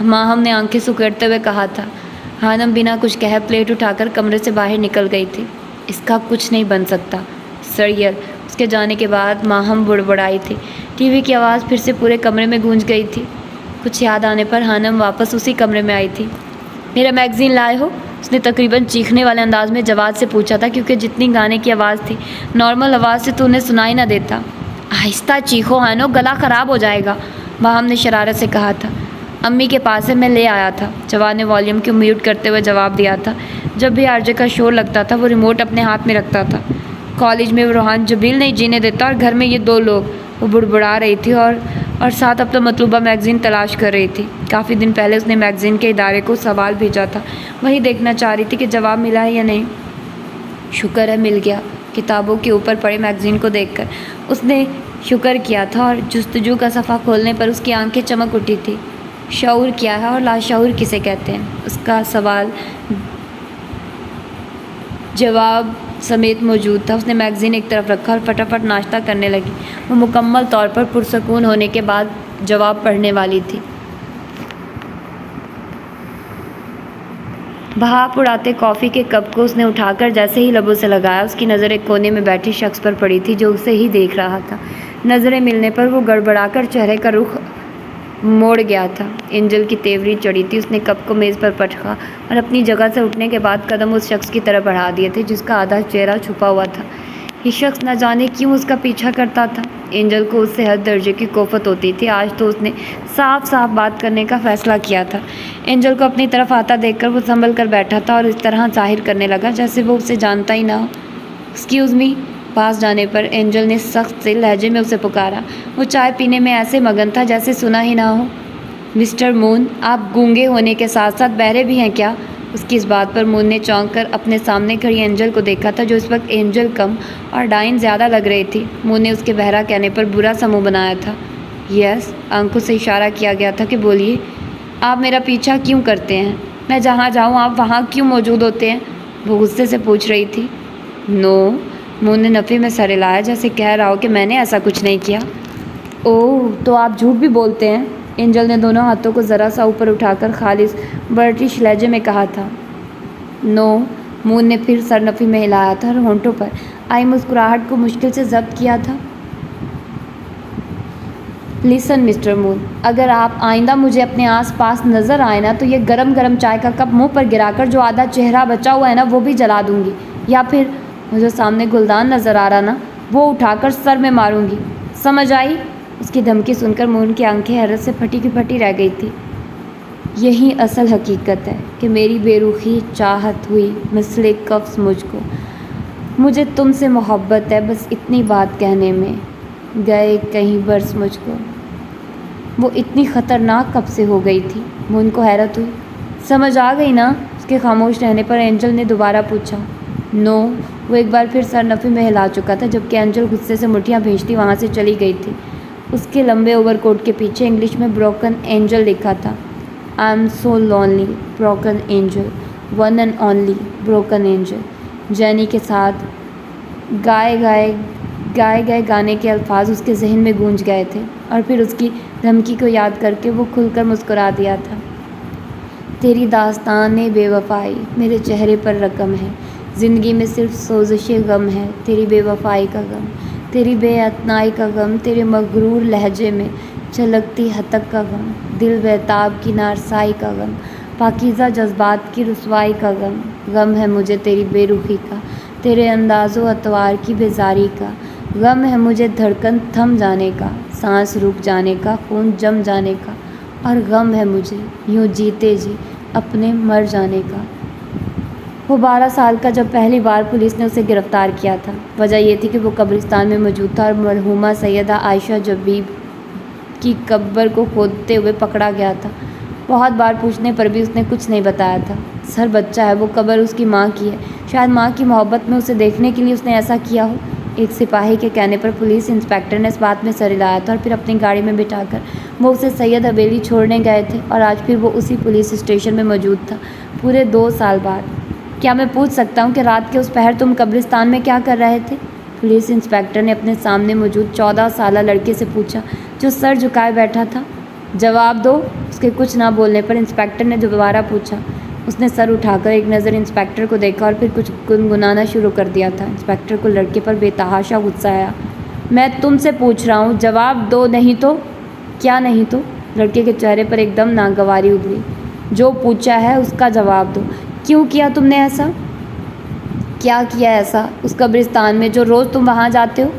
ماہم نے آنکھیں سکیڑتے ہوئے کہا تھا۔ ہانم بنا کچھ کہے پلیٹ اٹھا کر کمرے سے باہر نکل گئی تھی۔ اس کا کچھ نہیں بن سکتا سڑیل۔ اس کے جانے کے بعد ماہم بڑبڑائی تھی۔ ٹی وی کی آواز پھر سے پورے کمرے میں گونج گئی تھی۔ کچھ یاد آنے پر ہانم واپس اسی کمرے میں آئی تھی۔ میرا میگزین لائے ہو؟ اس نے تقریباً چیخنے والے انداز میں جواد سے پوچھا تھا، کیونکہ جتنی گانے کی آواز تھی نارمل آواز سے تو انہیں سنائی نہ دیتا۔ آہستہ چیخو ہانو، گلا خراب ہو جائے گا، ماہم نے شرارت سے کہا تھا۔ امی کے پاس سے میں لے آیا تھا، جواد نے والیوم کو میوٹ کرتے ہوئے جواب دیا تھا۔ جب بھی آرجے کا شور لگتا تھا وہ ریموٹ اپنے ہاتھ میں رکھتا تھا۔ کالج میں وہ روحان جبیل نہیں جینے دیتا اور گھر میں یہ دو لوگ۔ وہ بڑبڑا رہی تھی اور ساتھ اپنا مطلوبہ میگزین تلاش کر رہی تھی۔ کافی دن پہلے اس نے میگزین کے ادارے کو سوال بھیجا تھا، وہی دیکھنا چاہ رہی تھی کہ جواب ملا ہے یا نہیں۔ شکر ہے مل گیا۔ کتابوں کے اوپر پڑے میگزین کو دیکھ کر اس نے شکر کیا تھا اور جستجو کا صفحہ کھولنے پر اس کی آنکھیں چمک اٹھی تھی۔ شعور کیا ہے اور لاشعور کسے کہتے ہیں؟ اس کا سوال جواب سمیت موجود تھا۔ اس نے میگزین ایک طرف رکھا اور فٹافٹ ناشتہ کرنے لگی۔ وہ مکمل طور پر پرسکون ہونے کے بعد جواب پڑھنے والی تھی۔ بھاپ اڑاتے کافی کے کپ کو اس نے اٹھا کر جیسے ہی لبوں سے لگایا، اس کی نظر ایک کونے میں بیٹھے شخص پر پڑی تھی جو اسے ہی دیکھ رہا تھا۔ نظریں ملنے پر وہ گڑبڑا کر چہرے کا رخ موڑ گیا تھا۔ اینجل کی تیوری چڑھی تھی۔ اس نے کپ کو میز پر پٹکا اور اپنی جگہ سے اٹھنے کے بعد قدم اس شخص کی طرف بڑھا دیے تھے جس کا آدھا چہرہ چھپا ہوا تھا۔ یہ شخص نہ جانے کیوں اس کا پیچھا کرتا تھا۔ اینجل کو اس سے حد درجے کی کوفت ہوتی تھی۔ آج تو اس نے صاف صاف بات کرنے کا فیصلہ کیا تھا۔ اینجل کو اپنی طرف آتا دیکھ کر وہ سنبھل کر بیٹھا تھا اور اس طرح ظاہر کرنے لگا جیسے وہ اسے جانتا ہی نہ ہو۔ Excuse me. پاس جانے پر اینجل نے سخت سے لہجے میں اسے پکارا۔ وہ چائے پینے میں ایسے مگن تھا جیسے سنا ہی نہ ہو۔ مسٹر مون، آپ گونگے ہونے کے ساتھ ساتھ بہرے بھی ہیں کیا؟ اس کی اس بات پر مون نے چونک کر اپنے سامنے کھڑی اینجل کو دیکھا تھا جو اس وقت اینجل کم اور ڈائن زیادہ لگ رہی تھی۔ مون نے اس کے بہرا کہنے پر برا سا منہ بنایا تھا۔ یس، آنکھوں سے اشارہ کیا گیا تھا کہ بولیے۔ آپ میرا پیچھا کیوں کرتے ہیں؟ میں جہاں جاؤں آپ وہاں کیوں موجود ہوتے ہیں؟ وہ غصے سے پوچھ رہی تھی۔ نو، مون نے نفی میں سر ہلایا جیسے کہہ رہا ہو کہ میں نے ایسا کچھ نہیں کیا۔ اوہ، تو آپ جھوٹ بھی بولتے ہیں؟ اینجل نے دونوں ہاتھوں کو ذرا سا اوپر اٹھا کر خالص برٹش لہجے میں کہا تھا۔ نو، مون نے پھر سر نفی میں ہلایا تھا اور ہونٹوں پر آئی مسکراہٹ کو مشکل سے ضبط کیا تھا۔ لسن مسٹر مون، اگر آپ آئندہ مجھے اپنے آس پاس نظر آئے نا تو یہ گرم گرم چائے کا کپ منہ پر گرا کر جو آدھا چہرہ بچا ہوا ہے نا وہ بھی جلا دوں گی، یا پھر مجھے سامنے گلدان نظر آ رہا نا وہ اٹھا کر سر میں ماروں گی، سمجھ آئی؟ اس کی دھمکی سن کر مون کی آنکھیں حیرت سے پھٹی کی پھٹی رہ گئی تھی۔ یہی اصل حقیقت ہے کہ میری بے رخی چاہت ہوئی مثل قفس مجھ کو. مجھے تم سے محبت ہے بس اتنی بات کہنے میں. گئے کہیں برس مجھ کو. وہ اتنی خطرناک کب سے ہو گئی تھی؟ مون کو حیرت ہوئی. سمجھ آ گئی نا؟ اس کے خاموش رہنے پر اینجل نے دوبارہ پوچھا. نو. وہ ایک بار پھر سر نفی میں ہلا چکا تھا جبکہ اینجل غصے سے مٹھیاں بھیجتی وہاں سے چلی گئی تھی. اس کے لمبے اوور کوٹ کے پیچھے انگلش میں بروکن اینجل لکھا تھا. I am so lonely broken angel one and only broken angel. Jenny کے ساتھ گائے گئے گانے کے الفاظ اس کے ذہن میں گونج گئے تھے اور پھر اس کی دھمکی کو یاد کر کے وہ کھل کر مسکرا دیا تھا. تیری داستان بے وفائی میرے چہرے پر رقم ہے. زندگی میں صرف سوزش غم ہے. تیری بے وفائی کا غم، تیری بے اعتنائی کا غم، تیرے مغرور لہجے میں چھلکتی ہتک کا غم، دل بہتاب کی نارسائی کا غم، پاکیزہ جذبات کی رسوائی کا غم. غم ہے مجھے تیری بے رخی کا، تیرے انداز و اطوار کی بیزاری کا. غم ہے مجھے دھڑکن تھم جانے کا، سانس رک جانے کا، خون جم جانے کا. اور غم ہے مجھے یوں جیتے جی اپنے مر جانے کا. وہ 12 سال کا جب پہلی بار پولیس نے اسے گرفتار کیا تھا. وجہ یہ تھی کہ وہ قبرستان میں موجود تھا اور مرحومہ سیدہ عائشہ جبیب کی قبر کو کھودتے ہوئے پکڑا گیا تھا. بہت بار پوچھنے پر بھی اس نے کچھ نہیں بتایا تھا. سر بچہ ہے، وہ قبر اس کی ماں کی ہے. شاید ماں کی محبت میں اسے دیکھنے کے لیے اس نے ایسا کیا ہو. ایک سپاہی کے کہنے پر پولیس انسپکٹر نے اس بات میں سر ہلایا تھا اور پھر اپنی گاڑی میں بٹھا کر وہ اسے سید حویلی چھوڑنے گئے تھے اور آج پھر وہ اسی پولیس اسٹیشن میں موجود تھا پورے 2 سال بعد. کیا میں پوچھ سکتا ہوں کہ رات کے اس پہر تم قبرستان میں کیا کر رہے تھے؟ پولیس انسپکٹر نے اپنے سامنے موجود 14 سالہ لڑکے سے پوچھا جو سر جھکائے بیٹھا تھا. جواب دو. اس کے کچھ نہ بولنے پر انسپکٹر نے دوبارہ پوچھا. اس نے سر اٹھا کر ایک نظر انسپکٹر کو دیکھا اور پھر کچھ گنگنانا شروع کر دیا تھا. انسپکٹر کو لڑکے پر بے تحاشا غصہ آیا. میں تم سے پوچھ رہا ہوں، جواب دو. نہیں تو کیا نہیں تو؟ لڑکے کے چہرے پر ایک دم ناگواری ابھری. جو پوچھا ہے اس کا جواب دو. کیوں کیا تم نے ایسا؟ کیا کیا ایسا اس قبرستان میں جو روز تم وہاں جاتے ہو؟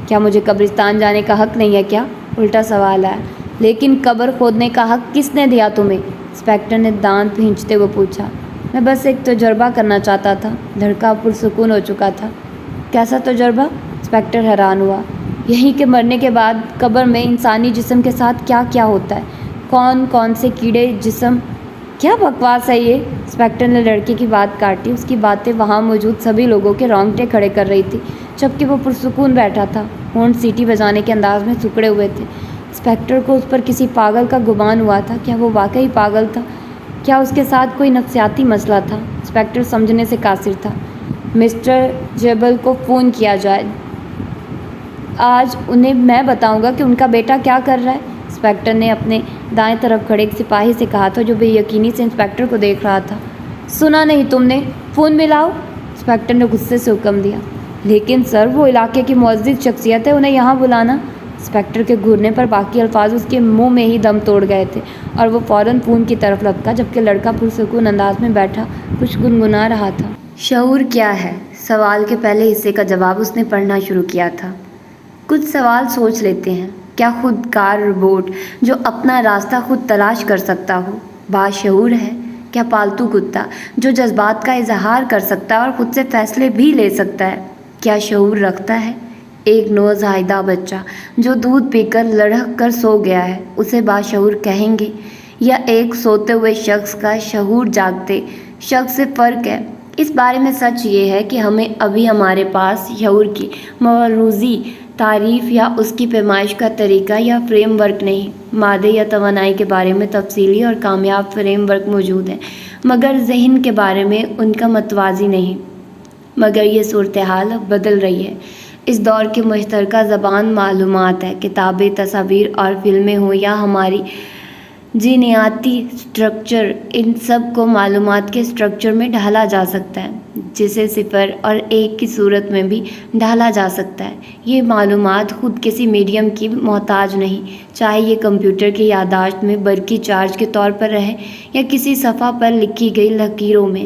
کیا مجھے قبرستان جانے کا حق نہیں ہے کیا؟ الٹا سوال ہے. لیکن قبر کھودنے کا حق کس نے دیا تمہیں؟ انسپکٹر نے دانت بھینچتے ہوئے پوچھا. میں بس ایک تجربہ کرنا چاہتا تھا. لڑکا پرسکون ہو چکا تھا. کیسا تجربہ؟ انسپکٹر حیران ہوا. یہی کہ مرنے کے بعد قبر میں انسانی جسم کے ساتھ کیا کیا ہوتا ہے، کون کون سے کیڑے جسم. کیا بکواس ہے یہ؟ انسپکٹر نے لڑکے کی بات کاٹی. اس کی باتیں وہاں موجود سبھی لوگوں کے رونگٹے کھڑے کر رہی تھی جبکہ وہ پرسکون بیٹھا تھا. ہونٹ سیٹی بجانے کے انداز میں سکڑے ہوئے تھے. انسپکٹر کو اس پر کسی پاگل کا گمان ہوا تھا. کیا وہ واقعی پاگل تھا؟ کیا اس کے ساتھ کوئی نفسیاتی مسئلہ تھا؟ انسپکٹر سمجھنے سے قاصر تھا. مسٹر جیبل کو فون کیا جائے. آج انہیں میں بتاؤں گا کہ ان کا بیٹا کیا کر رہا ہے. انسپکٹر نے اپنے دائیں طرف کھڑے ایک سپاہی سے کہا تھا جو بے یقینی سے انسپکٹر کو دیکھ رہا تھا. سنا نہیں تم نے؟ فون ملاؤ. انسپکٹر نے غصے سے حکم دیا. لیکن سر وہ علاقے کی معزز شخصیت ہے، انہیں یہاں بلانا. انسپکٹر کے گھرنے پر باقی الفاظ اس کے منہ میں ہی دم توڑ گئے تھے اور وہ فوراً فون کی طرف لپکا جبکہ لڑکا پرسکون انداز میں بیٹھا کچھ گنگنا رہا تھا. شعور کیا ہے؟ سوال کے پہلے حصے کا جواب اس نے پڑھنا شروع کیا تھا. کچھ سوال سوچ لیتے ہیں. کیا خود کار روبوٹ جو اپنا راستہ خود تلاش کر سکتا ہو باشعور ہے؟ کیا پالتو کتا جو جذبات کا اظہار کر سکتا ہے اور خود سے فیصلے بھی لے سکتا ہے کیا شعور رکھتا ہے؟ ایک نوزائیدہ بچہ جو دودھ پی کر لڑھک کر سو گیا ہے اسے باشعور کہیں گے، یا ایک سوتے ہوئے شخص کا شعور جاگتے شخص سے فرق ہے؟ اس بارے میں سچ یہ ہے کہ ہمیں ابھی ہمارے پاس شعور کی موروثی تعریف یا اس کی پیمائش کا طریقہ یا فریم ورک نہیں. مادے یا توانائی کے بارے میں تفصیلی اور کامیاب فریم ورک موجود ہیں مگر ذہن کے بارے میں ان کا متوازی نہیں. مگر یہ صورتحال اب بدل رہی ہے. اس دور کی مشترکہ زبان معلومات ہے. کتابیں، تصاویر اور فلمیں ہوں یا ہماری جینیاتی سٹرکچر، ان سب کو معلومات کے سٹرکچر میں ڈھالا جا سکتا ہے جسے 0 اور 1 کی صورت میں بھی ڈھالا جا سکتا ہے. یہ معلومات خود کسی میڈیم کی محتاج نہیں، چاہے یہ کمپیوٹر کی یادداشت میں برقی چارج کے طور پر رہے یا کسی صفحہ پر لکھی گئی لکیروں میں.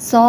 100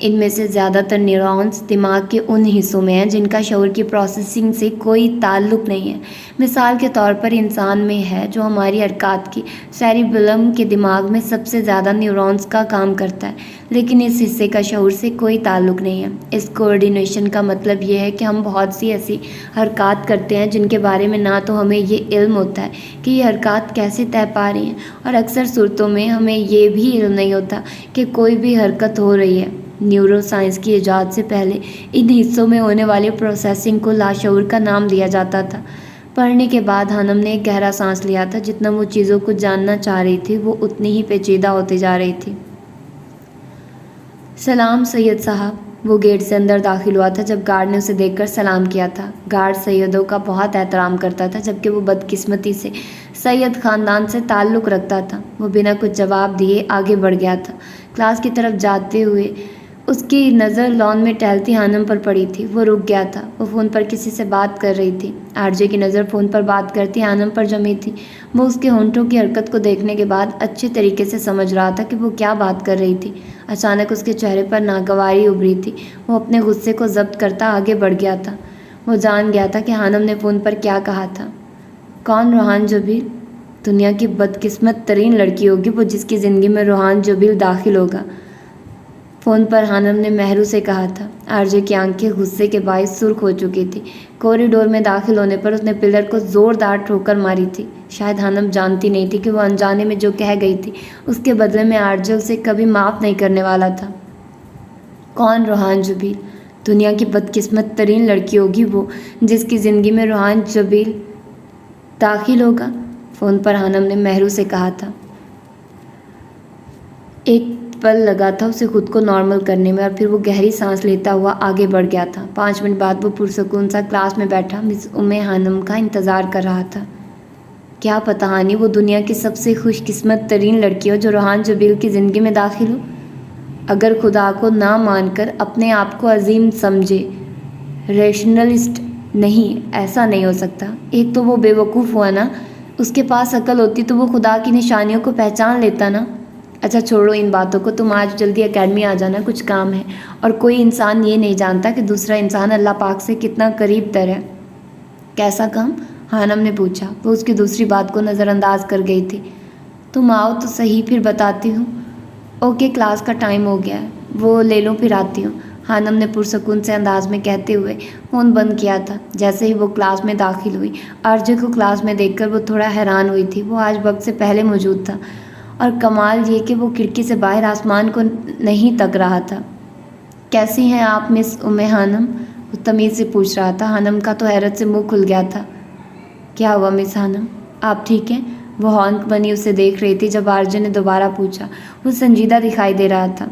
ان میں سے زیادہ تر نیورونز دماغ کے ان حصوں میں ہیں جن کا شعور کی پروسیسنگ سے کوئی تعلق نہیں ہے۔ مثال کے طور پر انسان میں ہے جو ہماری حرکات کی سیریبیلم کے دماغ میں سب سے زیادہ نیورونز کا کام کرتا ہے، لیکن اس حصے کا شعور سے کوئی تعلق نہیں ہے۔ اس کوآرڈینیشن کا مطلب یہ ہے کہ ہم بہت سی ایسی حرکات کرتے ہیں جن کے بارے میں نہ تو ہمیں یہ علم ہوتا ہے کہ یہ حرکات کیسے طے پا رہی ہیں، اور اکثر صورتوں میں ہمیں یہ بھی علم نہیں ہوتا کہ کوئی بھی حرکت ہو رہی ہے۔ نیورو سائنس کی ایجاد سے پہلے ان حصوں میں ہونے والی پروسیسنگ کو لاشعور کا نام دیا جاتا تھا۔ پڑھنے کے بعد ہانم نے ایک گہرا سانس لیا تھا۔ جتنا وہ چیزوں کو جاننا چاہ رہی تھی وہ اتنی ہی پیچیدہ ہوتی جا رہی تھی۔ سلام سید صاحب۔ وہ گیٹ سے اندر داخل ہوا تھا جب گارڈ نے اسے دیکھ کر سلام کیا تھا۔ گارڈ سیدوں کا بہت احترام کرتا تھا، جبکہ وہ بدقسمتی سے سید خاندان سے تعلق رکھتا تھا۔ وہ بنا کچھ جواب دیے آگے بڑھ گیا تھا۔ کلاس کی طرف جاتے ہوئے اس کی نظر لان میں ٹہلتی ہانم پر پڑی تھی۔ وہ رک گیا تھا۔ وہ فون پر کسی سے بات کر رہی تھی۔ آرجے کی نظر فون پر بات کرتی ہانم پر جمی تھی۔ وہ اس کے ہونٹوں کی حرکت کو دیکھنے کے بعد اچھے طریقے سے سمجھ رہا تھا کہ وہ کیا بات کر رہی تھی۔ اچانک اس کے چہرے پر ناگواری ابھری تھی۔ وہ اپنے غصے کو ضبط کرتا آگے بڑھ گیا تھا۔ وہ جان گیا تھا کہ ہانم نے فون پر کیا کہا تھا۔ کون روحان جبیل؟ دنیا کی بدقسمت ترین لڑکی ہوگی وہ جس کی زندگی میں روحان جبیل داخل ہوگا، فون پر ہانم نے مہرو سے کہا تھا۔ آرجے کی آنکھیں غصے کے باعث سرخ ہو چکی تھی۔ کوریڈور میں داخل ہونے پر اس نے پلر کو زوردار ٹھوکر ماری تھی۔ شاید ہانم جانتی نہیں تھی کہ وہ انجانے میں جو کہہ گئی تھی اس کے بدلے میں آرجے اسے کبھی معاف نہیں کرنے والا تھا۔ کون روحان جبیل؟ دنیا کی بدقسمت ترین لڑکی ہوگی وہ جس کی زندگی میں روحان جبیل داخل ہوگا، فون پر ہانم نے مہرو سے کہا تھا۔ ایک پل لگا تھا اسے خود کو نارمل کرنے میں، اور پھر وہ گہری سانس لیتا ہوا آگے بڑھ گیا تھا۔ 5 منٹ بعد وہ پرسکون سا کلاس میں بیٹھا مس ہانم کا انتظار کر رہا تھا۔ کیا پتہ ہانی وہ دنیا کی سب سے خوش قسمت ترین لڑکی ہو جو روحان جبیل کی زندگی میں داخل ہو۔ اگر خدا کو نہ مان کر اپنے آپ کو عظیم سمجھے، ریشنلسٹ نہیں، ایسا نہیں ہو سکتا۔ ایک تو وہ بے وقوف ہوا نا، اس کے پاس عقل ہوتی تو وہ خدا کی نشانیوں کو پہچان لیتا نا۔ اچھا چھوڑو ان باتوں کو، تم آج جلدی اکیڈمی آ جانا، کچھ کام ہے۔ اور کوئی انسان یہ نہیں جانتا کہ دوسرا انسان اللہ پاک سے کتنا قریب تر ہے۔ کیسا کام؟ ہانم نے پوچھا۔ وہ اس کی دوسری بات کو نظر انداز کر گئی تھی۔ تم آؤ تو صحیح، پھر بتاتی ہوں۔ اوکے، کلاس کا ٹائم ہو گیا ہے، وہ لے لوں پھر آتی ہوں، ہانم نے پرسکون سے انداز میں کہتے ہوئے فون بند کیا تھا۔ جیسے ہی وہ کلاس میں داخل ہوئی، آرجے کو کلاس میں دیکھ کر وہ تھوڑا حیران ہوئی تھی۔ وہ آج وقت سے پہلے موجود تھا، اور کمال یہ کہ وہ کھڑکی سے باہر آسمان کو نہیں تک رہا تھا۔ کیسی ہیں آپ مس ہانم؟ وہ تمیز سے پوچھ رہا تھا۔ ہانم کا تو حیرت سے منہ کھل گیا تھا۔ کیا ہوا مس ہانم، آپ ٹھیک ہیں؟ وہ ہونک بنی اسے دیکھ رہی تھی جب آرجے نے دوبارہ پوچھا۔ وہ سنجیدہ دکھائی دے رہا تھا۔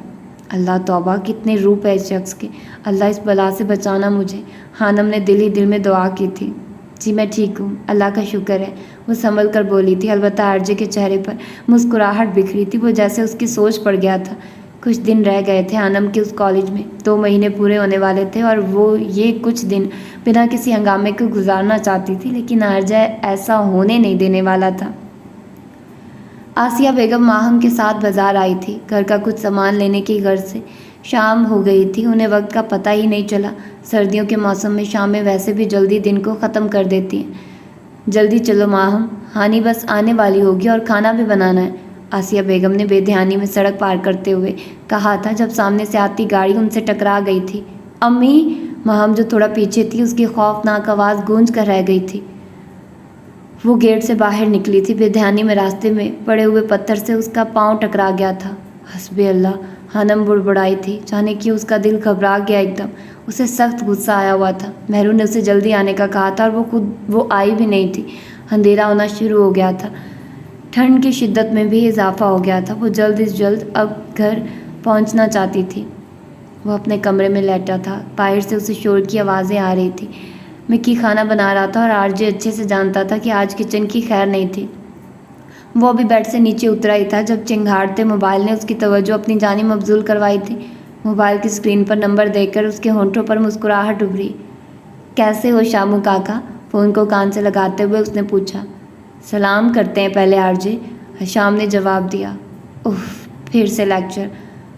اللہ توبہ، کتنے روپ ہے اس شخص کے، اللہ اس بلا سے بچانا مجھے، ہانم نے دل ہی دل میں دعا کی تھی۔ جی میں ٹھیک ہوں، اللہ کا شکر ہے، وہ سنبھل کر بولی تھی۔ البتہ آرجے کے چہرے پر مسکراہٹ بکھری تھی، وہ جیسے اس کی سوچ پڑ گیا تھا۔ کچھ دن رہ گئے تھے ہانم کے اس کالج میں، 2 مہینے پورے ہونے والے تھے، اور وہ یہ کچھ دن بنا کسی ہنگامے کے گزارنا چاہتی تھی، لیکن آرجے ایسا ہونے نہیں دینے والا تھا۔ آسیہ بیگم ماہم کے ساتھ بازار آئی تھی، گھر کا کچھ سامان لینے کی غرض سے۔ شام ہو گئی تھی، انہیں وقت کا پتہ ہی نہیں چلا۔ سردیوں کے موسم میں شامیں ویسے بھی جلدی دن کو ختم کر دیتی ہیں۔ جلدی چلو ماہم، ہانی بس آنے والی ہوگی اور کھانا بھی بنانا ہے، آسیہ بیگم نے بے دھیانی میں سڑک پار کرتے ہوئے کہا تھا جب سامنے سے آتی گاڑی ان سے ٹکرا گئی تھی۔ امی! ماہم جو تھوڑا پیچھے تھی اس کی خوفناک آواز گونج کر رہ گئی تھی۔ وہ گیٹ سے باہر نکلی تھی، بے دھیانی میں راستے میں پڑے ہوئے پتھر سے اس کا پاؤں ٹکرا گیا تھا۔ حسبی اللہ، ہانم بڑبڑائی تھی، جانے کہ اس کا دل گھبرا گیا ایک دم۔ اسے سخت غصہ آیا ہوا تھا۔ مہرو نے اسے جلدی آنے کا کہا تھا اور وہ آئی بھی نہیں تھی۔ اندھیرا ہونا شروع ہو گیا تھا، ٹھنڈ کی شدت میں بھی اضافہ ہو گیا تھا۔ وہ جلد از جلد اب گھر پہنچنا چاہتی تھی۔ وہ اپنے کمرے میں لیٹا تھا، باہر سے اسے شور کی آوازیں آ رہی تھی۔ مکی کھانا بنا رہا تھا اور آرجے اچھے سے جانتا تھا کہ آج کچن کی خیر نہیں تھی۔ وہ ابھی بیڈ سے نیچے اترا ہی تھا جب چنگھاڑتے موبائل نے اس کی توجہ اپنی جانب مبذول کروائی تھی۔ موبائل کی اسکرین پر نمبر دیکھ کر اس کے ہونٹوں پر مسکراہٹ ابھری۔ کیسے ہو شامو کاکا؟ فون کو کان سے لگاتے ہوئے اس نے پوچھا۔ سلام کرتے ہیں پہلے آرجے، شام نے جواب دیا۔ اف، پھر سے لیکچر۔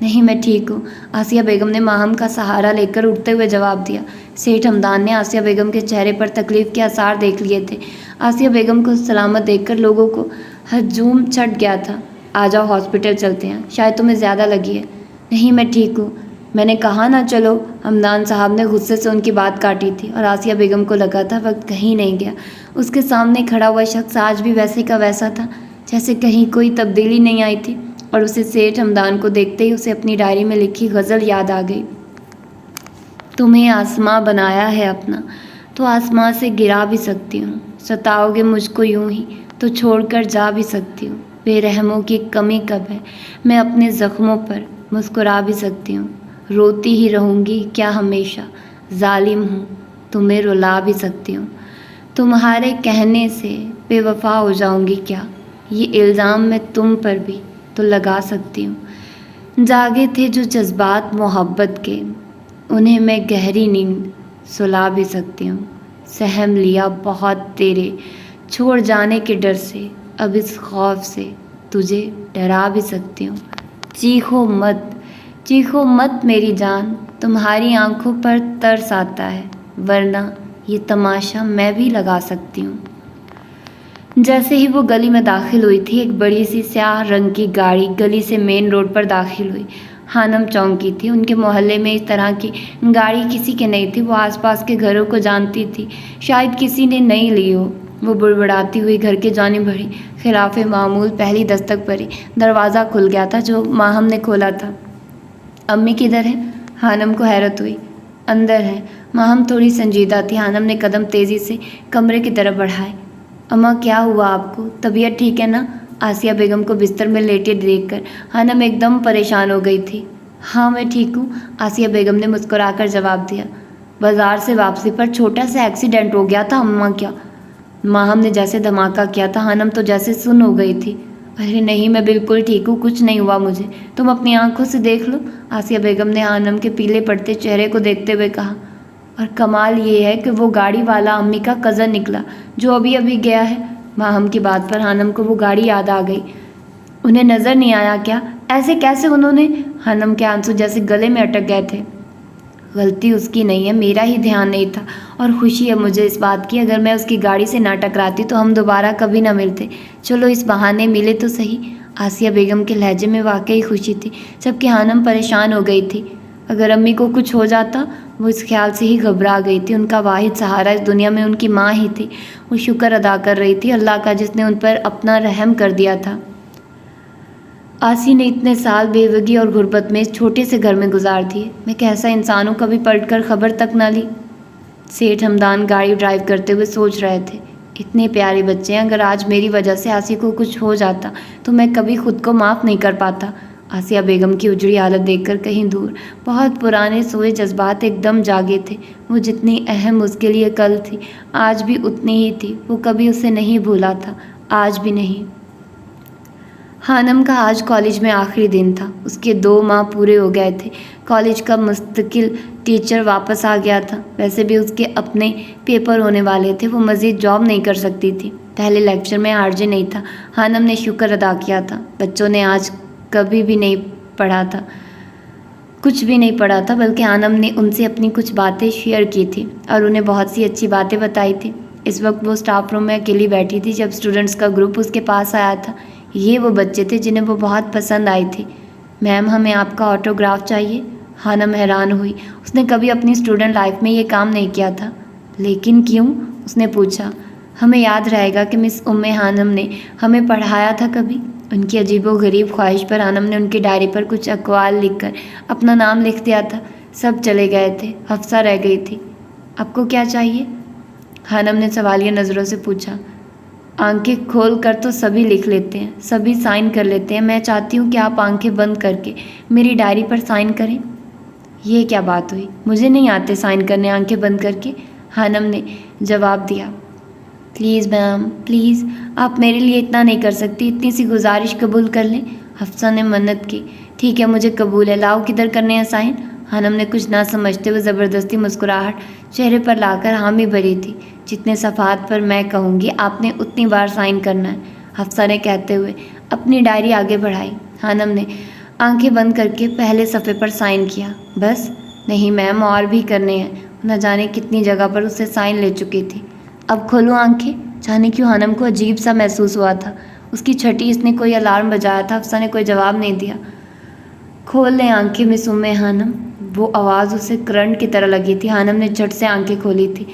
نہیں میں ٹھیک ہوں، آسیہ بیگم نے ماہم کا سہارا لے کر اٹھتے ہوئے جواب دیا۔ سیٹھ ہمدان نے آسیہ بیگم کے چہرے پر تکلیف کے آثار دیکھ لیے تھے۔ آسیہ بیگم کو سلامت دیکھ کر لوگوں کو ہجوم چھٹ گیا تھا۔ آ جاؤ ہاسپٹل چلتے ہیں، شاید تمہیں زیادہ لگی ہے۔ نہیں میں ٹھیک ہوں، میں نے کہا نا چلو۔ ہمدان صاحب نے غصے سے ان کی بات کاٹی تھی اور آسیہ بیگم کو لگا تھا وقت کہیں نہیں گیا۔ اس کے سامنے کھڑا ہوا شخص آج بھی ویسے کا ویسا تھا جیسے کہیں کوئی تبدیلی نہیں آئی تھی، اور اسے سیٹھ ہمدان کو دیکھتے ہی اسے اپنی ڈائری میں لکھی غزل یاد آ گئی۔ تمہیں آسماں بنایا ہے اپنا تو آسماں سے گرا بھی سکتی ہوں، ستاؤ گے مجھ کو یوں ہی تو چھوڑ کر جا بھی سکتی ہوں۔ بے رحموں کی کمی کب ہے، میں اپنے زخموں پر مسکرا بھی سکتی ہوں۔ روتی ہی رہوں گی کیا ہمیشہ، ظالم ہوں تمہیں رلا بھی سکتی ہوں۔ تمہارے کہنے سے بے وفا ہو جاؤں گی کیا، یہ الزام میں تم پر بھی تو لگا سکتی ہوں۔ جاگے تھے جو جذبات محبت کے، انہیں میں گہری نیند سلا بھی سکتی ہوں۔ سہم لیا بہت تیرے چھوڑ جانے کے ڈر سے، اب اس خوف سے تجھے ڈرا بھی سکتی ہوں۔ چیخو مت میری جان، تمہاری آنکھوں پر ترس آتا ہے، ورنہ یہ تماشا میں بھی لگا سکتی ہوں۔ جیسے ہی وہ گلی میں داخل ہوئی تھی، ایک بڑی سی سیاہ رنگ کی گاڑی گلی سے مین روڈ پر داخل ہوئی۔ خانم چونکی تھی، ان کے محلے میں اس طرح کی گاڑی کسی کے نہیں تھی۔ وہ آس پاس کے گھروں کو جانتی تھی، شاید کسی نے نہیں لی ہو۔ وہ بڑبڑاتی ہوئی گھر کے جانب بڑھی، خلاف معمول پہلی دستک پڑی۔ دروازہ کھل گیا تھا جو ماہم نے کھولا تھا۔ امی کدھر ہیں؟ خانم کو حیرت ہوئی۔ اندر ہے۔ ماہم تھوڑی سنجیدہ تھی۔ خانم نے قدم تیزی سے کمرے کی طرف بڑھائے۔ اماں کیا ہوا آپ کو، طبیعت ٹھیک ہے نا؟ آسیہ بیگم کو بستر میں لیٹے دیکھ کر خانم ایک دم پریشان ہو گئی تھی۔ ہاں میں ٹھیک ہوں، آسیہ بیگم نے مسکرا کر جواب دیا۔ بازار سے واپسی پر چھوٹا سا ایکسیڈنٹ ہو گیا تھا اماں کیا؟ ماہم نے جیسے دھماکہ کیا تھا، خانم تو جیسے سن ہو گئی تھی۔ ارے نہیں میں بالکل ٹھیک ہوں، کچھ نہیں ہوا مجھے، تم اپنی آنکھوں سے دیکھ لو، آسیہ بیگم نے خانم کے پیلے پڑتے چہرے کو دیکھتے ہوئے کہا۔ اور کمال یہ ہے کہ وہ گاڑی والا امی کا کزن نکلا جو ابھی گیا ہے۔ ماہم کی بات پر خانم کو وہ گاڑی یاد آ گئی۔ انہیں نظر نہیں آیا کیا؟ ایسے کیسے انہوں نے؟ خانم کے آنسو جیسے گلے میں اٹک گئے تھے۔ غلطی اس کی نہیں ہے، میرا ہی دھیان نہیں تھا، اور خوشی ہے مجھے اس بات کی، اگر میں اس کی گاڑی سے نہ ٹکراتی تو ہم دوبارہ کبھی نہ ملتے۔ چلو اس بہانے ملے تو صحیح۔ آسیہ بیگم کے لہجے میں واقعی خوشی تھی، جبکہ خانم پریشان ہو گئی تھی۔ اگر امی کو کچھ ہو جاتا، وہ اس خیال سے ہی گھبرا گئی تھی۔ ان کا واحد سہارا اس دنیا میں ان کی ماں ہی تھی۔ وہ شکر ادا کر رہی تھی اللہ کا جس نے ان پر اپنا رحم کر دیا تھا۔ آسی نے اتنے سال بیوگی اور غربت میں اس چھوٹے سے گھر میں گزار دیے، میں کیسا انسان ہوں، کبھی پلٹ کر خبر تک نہ لی۔ سیٹھ ہمدان گاڑی ڈرائیو کرتے ہوئے سوچ رہے تھے، اتنے پیارے بچے ہیں، اگر آج میری وجہ سے آسی کو کچھ ہو جاتا تو میں کبھی خود کو معاف نہیں کر پاتا۔ آسیہ بیگم کی اجڑی حالت دیکھ کر کہیں دور بہت پرانے سوئے جذبات ایک دم جاگے تھے۔ وہ جتنی اہم اس کے لیے کل تھی، آج بھی اتنی ہی تھی۔ وہ کبھی اسے نہیں بھولا تھا، آج بھی نہیں۔ خانم کا آج کالج میں آخری دن تھا، اس کے 2 ماہ پورے ہو گئے تھے۔ کالج کا مستقل ٹیچر واپس آ گیا تھا، ویسے بھی اس کے اپنے پیپر ہونے والے تھے، وہ مزید جاب نہیں کر سکتی تھی۔ پہلے لیکچر میں آرجے نہیں تھا، خانم نے شکر ادا کیا تھا۔ بچوں نے آج کبھی بھی نہیں پڑھا تھا، کچھ بھی نہیں پڑھا تھا، بلکہ خانم نے ان سے اپنی کچھ باتیں شیئر کی تھی اور انہیں بہت سی اچھی باتیں بتائی تھی۔ اس وقت وہ اسٹاف روم میں اکیلی بیٹھی تھی جب اسٹوڈنٹس کا گروپ اس کے پاس آیا تھا۔ یہ وہ بچے تھے جنہیں وہ بہت پسند آئی تھی۔ میم ہمیں آپ کا آٹوگراف چاہیے۔ خانم حیران ہوئی، اس نے کبھی اپنی اسٹوڈنٹ لائف میں یہ کام نہیں کیا تھا۔ لیکن کیوں؟ اس نے پوچھا۔ ہمیں یاد رہے گا کہ مس خانم نے ہمیں پڑھایا تھا کبھی۔ ان کی عجیب و غریب خواہش پر خانم نے ان کی ڈائری پر کچھ اقوال لکھ کر اپنا نام لکھ دیا تھا۔ سب چلے گئے تھے، حفصہ رہ گئی تھی۔ آپ کو کیا چاہیے؟ خانم نے سوالیہ نظروں سے پوچھا۔ آنکھیں کھول کر تو سبھی لکھ لیتے ہیں، سبھی سائن کر لیتے ہیں، میں چاہتی ہوں کہ آپ آنکھیں بند کر کے میری ڈائری پر سائن کریں۔ یہ کیا بات ہوئی؟ مجھے نہیں آتے سائن کرنے آنکھیں بند کر کے، خانم نے جواب دیا۔ پلیز میم پلیز، آپ میرے لیے اتنا نہیں کر سکتی، اتنی سی گزارش قبول کر لیں۔ حفصہ نے منت کی۔ ٹھیک ہے مجھے قبول ہے، لاؤ کدھر کرنے ہیں سائن؟ خانم نے کچھ نہ سمجھتے ہوئے زبردستی مسکراہٹ چہرے پر لا کر حامی بھری تھی۔ جتنے صفحات پر میں کہوں گی آپ نے اتنی بار سائن کرنا ہے، حفصہ نے کہتے ہوئے اپنی ڈائری آگے بڑھائی۔ خانم نے آنکھیں بند کر کے پہلے صفحے پر سائن کیا۔ بس؟ نہیں میم، اور بھی کرنے ہیں۔ نہ جانے کتنی جگہ پر اسے سائن لے چکی تھی۔ اب کھولوں آنکھیں؟ جانے کیوں ہانم کو عجیب سا محسوس ہوا تھا۔ اس کی چھٹی اس نے کوئی الارم بجایا تھا، افسا نے کوئی جواب نہیں دیا۔ کھول لیں آنکھیں مس ہانم۔ وہ آواز اسے کرنٹ کی طرح لگی تھی۔ ہانم نے جھٹ سے آنکھیں کھولی تھی۔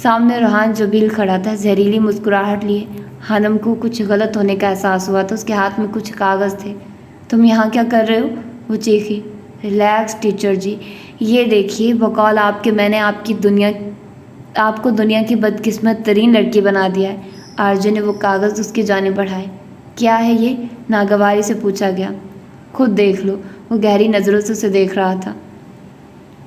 سامنے روحان جبیل کھڑا تھا، زہریلی مسکراہٹ لیے۔ ہانم کو کچھ غلط ہونے کا احساس ہوا تو اس کے ہاتھ میں کچھ کاغذ تھے۔ تم یہاں کیا کر رہے ہو؟ وہ چیخی۔ ریلیکس ٹیچر جی، یہ دیکھیے، بقول آپ کے میں نے آپ کو دنیا کی بدقسمت ترین لڑکی بنا دیا ہے۔ آرجے نے وہ کاغذ اس کی جانب بڑھائے۔ کیا ہے یہ؟ ناگواری سے پوچھا گیا۔ خود دیکھ لو۔ وہ گہری نظروں سے اسے دیکھ رہا تھا۔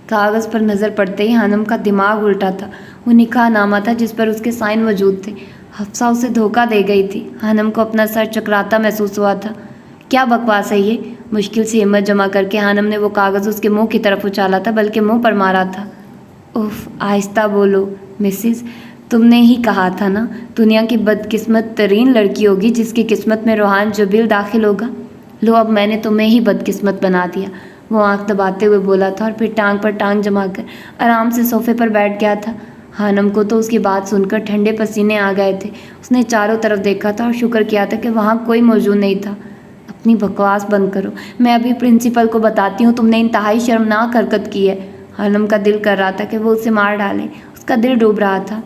کاغذ پر نظر پڑتے ہی ہانم کا دماغ الٹا تھا۔ وہ نکاح نامہ تھا جس پر اس کے سائن موجود تھے۔ حفصہ اسے دھوکہ دے گئی تھی۔ ہانم کو اپنا سر چکراتا محسوس ہوا تھا۔ کیا بکواس ہے یہ؟ مشکل سے ہمت جمع کر کے ہانم نے وہ کاغذ اس کے منہ کی طرف اچھالا تھا، بلکہ منہ پر مارا تھا۔ اف، آہستہ بولو مسز، تم نے ہی کہا تھا نا دنیا کی بدقسمت ترین لڑکی ہوگی جس کی قسمت میں روحان جبیل داخل ہوگا۔ لو اب میں نے تمہیں ہی بدقسمت بنا دیا۔ وہ آنکھ دباتے ہوئے بولا تھا اور پھر ٹانگ پر ٹانگ جما کر آرام سے صوفے پر بیٹھ گیا تھا۔ ہانم کو تو اس کی بات سن کر ٹھنڈے پسینے آ گئے تھے۔ اس نے چاروں طرف دیکھا تھا اور شکر کیا تھا کہ وہاں کوئی موجود نہیں تھا۔ اپنی بکواس بند کرو، میں ابھی پرنسپل کو بتاتی ہوں تم نے انتہائی شرمناک حرکت کی ہے۔ ہانم کا دل کر رہا تھا کہ وہ اسے مار ڈالے۔ اس کا دل ڈوب رہا تھا۔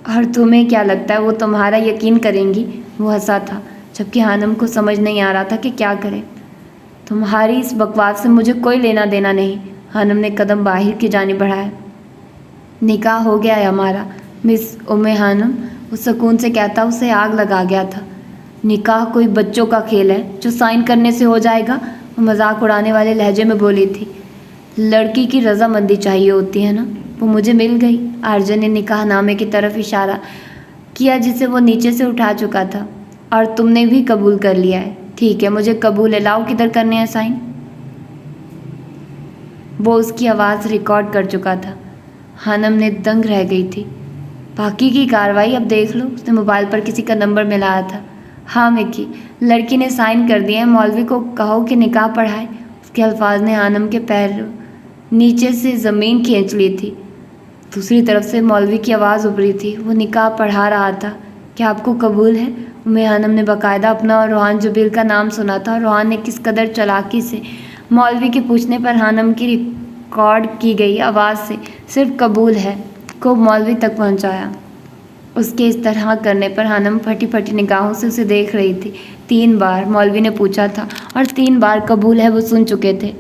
اور تمہیں کیا لگتا ہے وہ تمہارا یقین کریں گی؟ وہ ہنسا تھا، جبکہ ہانم کو سمجھ نہیں آ رہا تھا کہ کیا کرے۔ تمہاری اس بکواس سے مجھے کوئی لینا دینا نہیں۔ ہانم نے قدم باہر کی جانب بڑھایا۔ نکاح ہو گیا ہے ہمارا مس ہانم، وہ سکون سے کہتا اسے آگ لگا گیا تھا۔ نکاح کوئی بچوں کا کھیل ہے جو سائن کرنے سے ہو جائے گا؟ وہ مذاق اڑانے والے لہجے میں بولی تھی۔ لڑکی کی رضامندی چاہیے ہوتی ہے نا، وہ مجھے مل گئی۔ آرجے نے نکاح نامے کی طرف اشارہ کیا جسے وہ نیچے سے اٹھا چکا تھا۔ اور تم نے بھی قبول کر لیا ہے؟ ٹھیک ہے، مجھے قبول ہے، لاؤ کدھر کرنے ہیں سائن؟ وہ اس کی آواز ریکارڈ کر چکا تھا۔ ہانم نے دنگ رہ گئی تھی۔ باقی کی کارروائی اب دیکھ لو۔ اس نے موبائل پر کسی کا نمبر ملایا تھا۔ ہاں مکی، لڑکی نے سائن کر دیے ہیں، مولوی کو کہو کہ نکاح پڑھائے۔ اس کے الفاظ نے ہانم کے پیر نیچے سے زمین کھینچ لی تھی۔ دوسری طرف سے مولوی کی آواز ابھری تھی۔ وہ نکاح پڑھا رہا تھا۔ کیا آپ کو قبول ہے؟ ہانم نے باقاعدہ اپنا اور روحان جبیل کا نام سنا تھا، اور روحان نے کس قدر چالاکی سے مولوی کے پوچھنے پر ہانم کی ریکارڈ کی گئی آواز سے صرف قبول ہے کو مولوی تک پہنچایا۔ اس کے اس طرح کرنے پر ہانم پھٹی پھٹی نگاہوں سے اسے دیکھ رہی تھی۔ 3 بار مولوی نے پوچھا تھا اور 3 بار قبول ہے وہ سن چکے تھے۔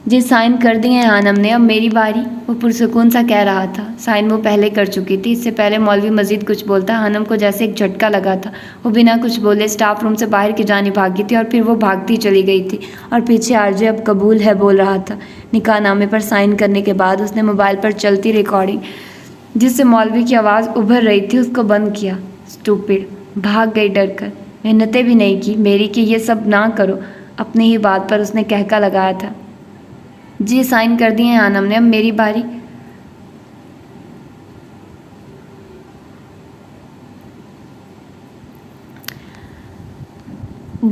جی سائن کر دیے ہیں ہانم نے، اب میری باری، وہ پرسکون سا کہہ رہا تھا۔ سائن وہ پہلے کر چکی تھی۔ اس سے پہلے مولوی مزید کچھ بولتا ہانم کو جیسے ایک جھٹکا لگا تھا۔ وہ بنا کچھ بولے اسٹاف روم سے باہر کی جانب بھاگی تھی اور پھر وہ بھاگتی چلی گئی تھی اور پیچھے آرجے اب قبول ہے بول رہا تھا۔ نکاح نامے پر سائن کرنے کے بعد اس نے موبائل پر چلتی ریکارڈنگ جس سے مولوی کی آواز ابھر رہی تھی اس کو بند کیا۔ اسٹوپڈ، بھاگ گئی ڈر کر، محنتیں بھی نہیں کی میری کہ یہ سب نہ کرو۔ اپنی ہی بات پر اس نے کہکا لگایا تھا۔ جی سائن کر دیے ہیں ہانم نے، اب میری باری۔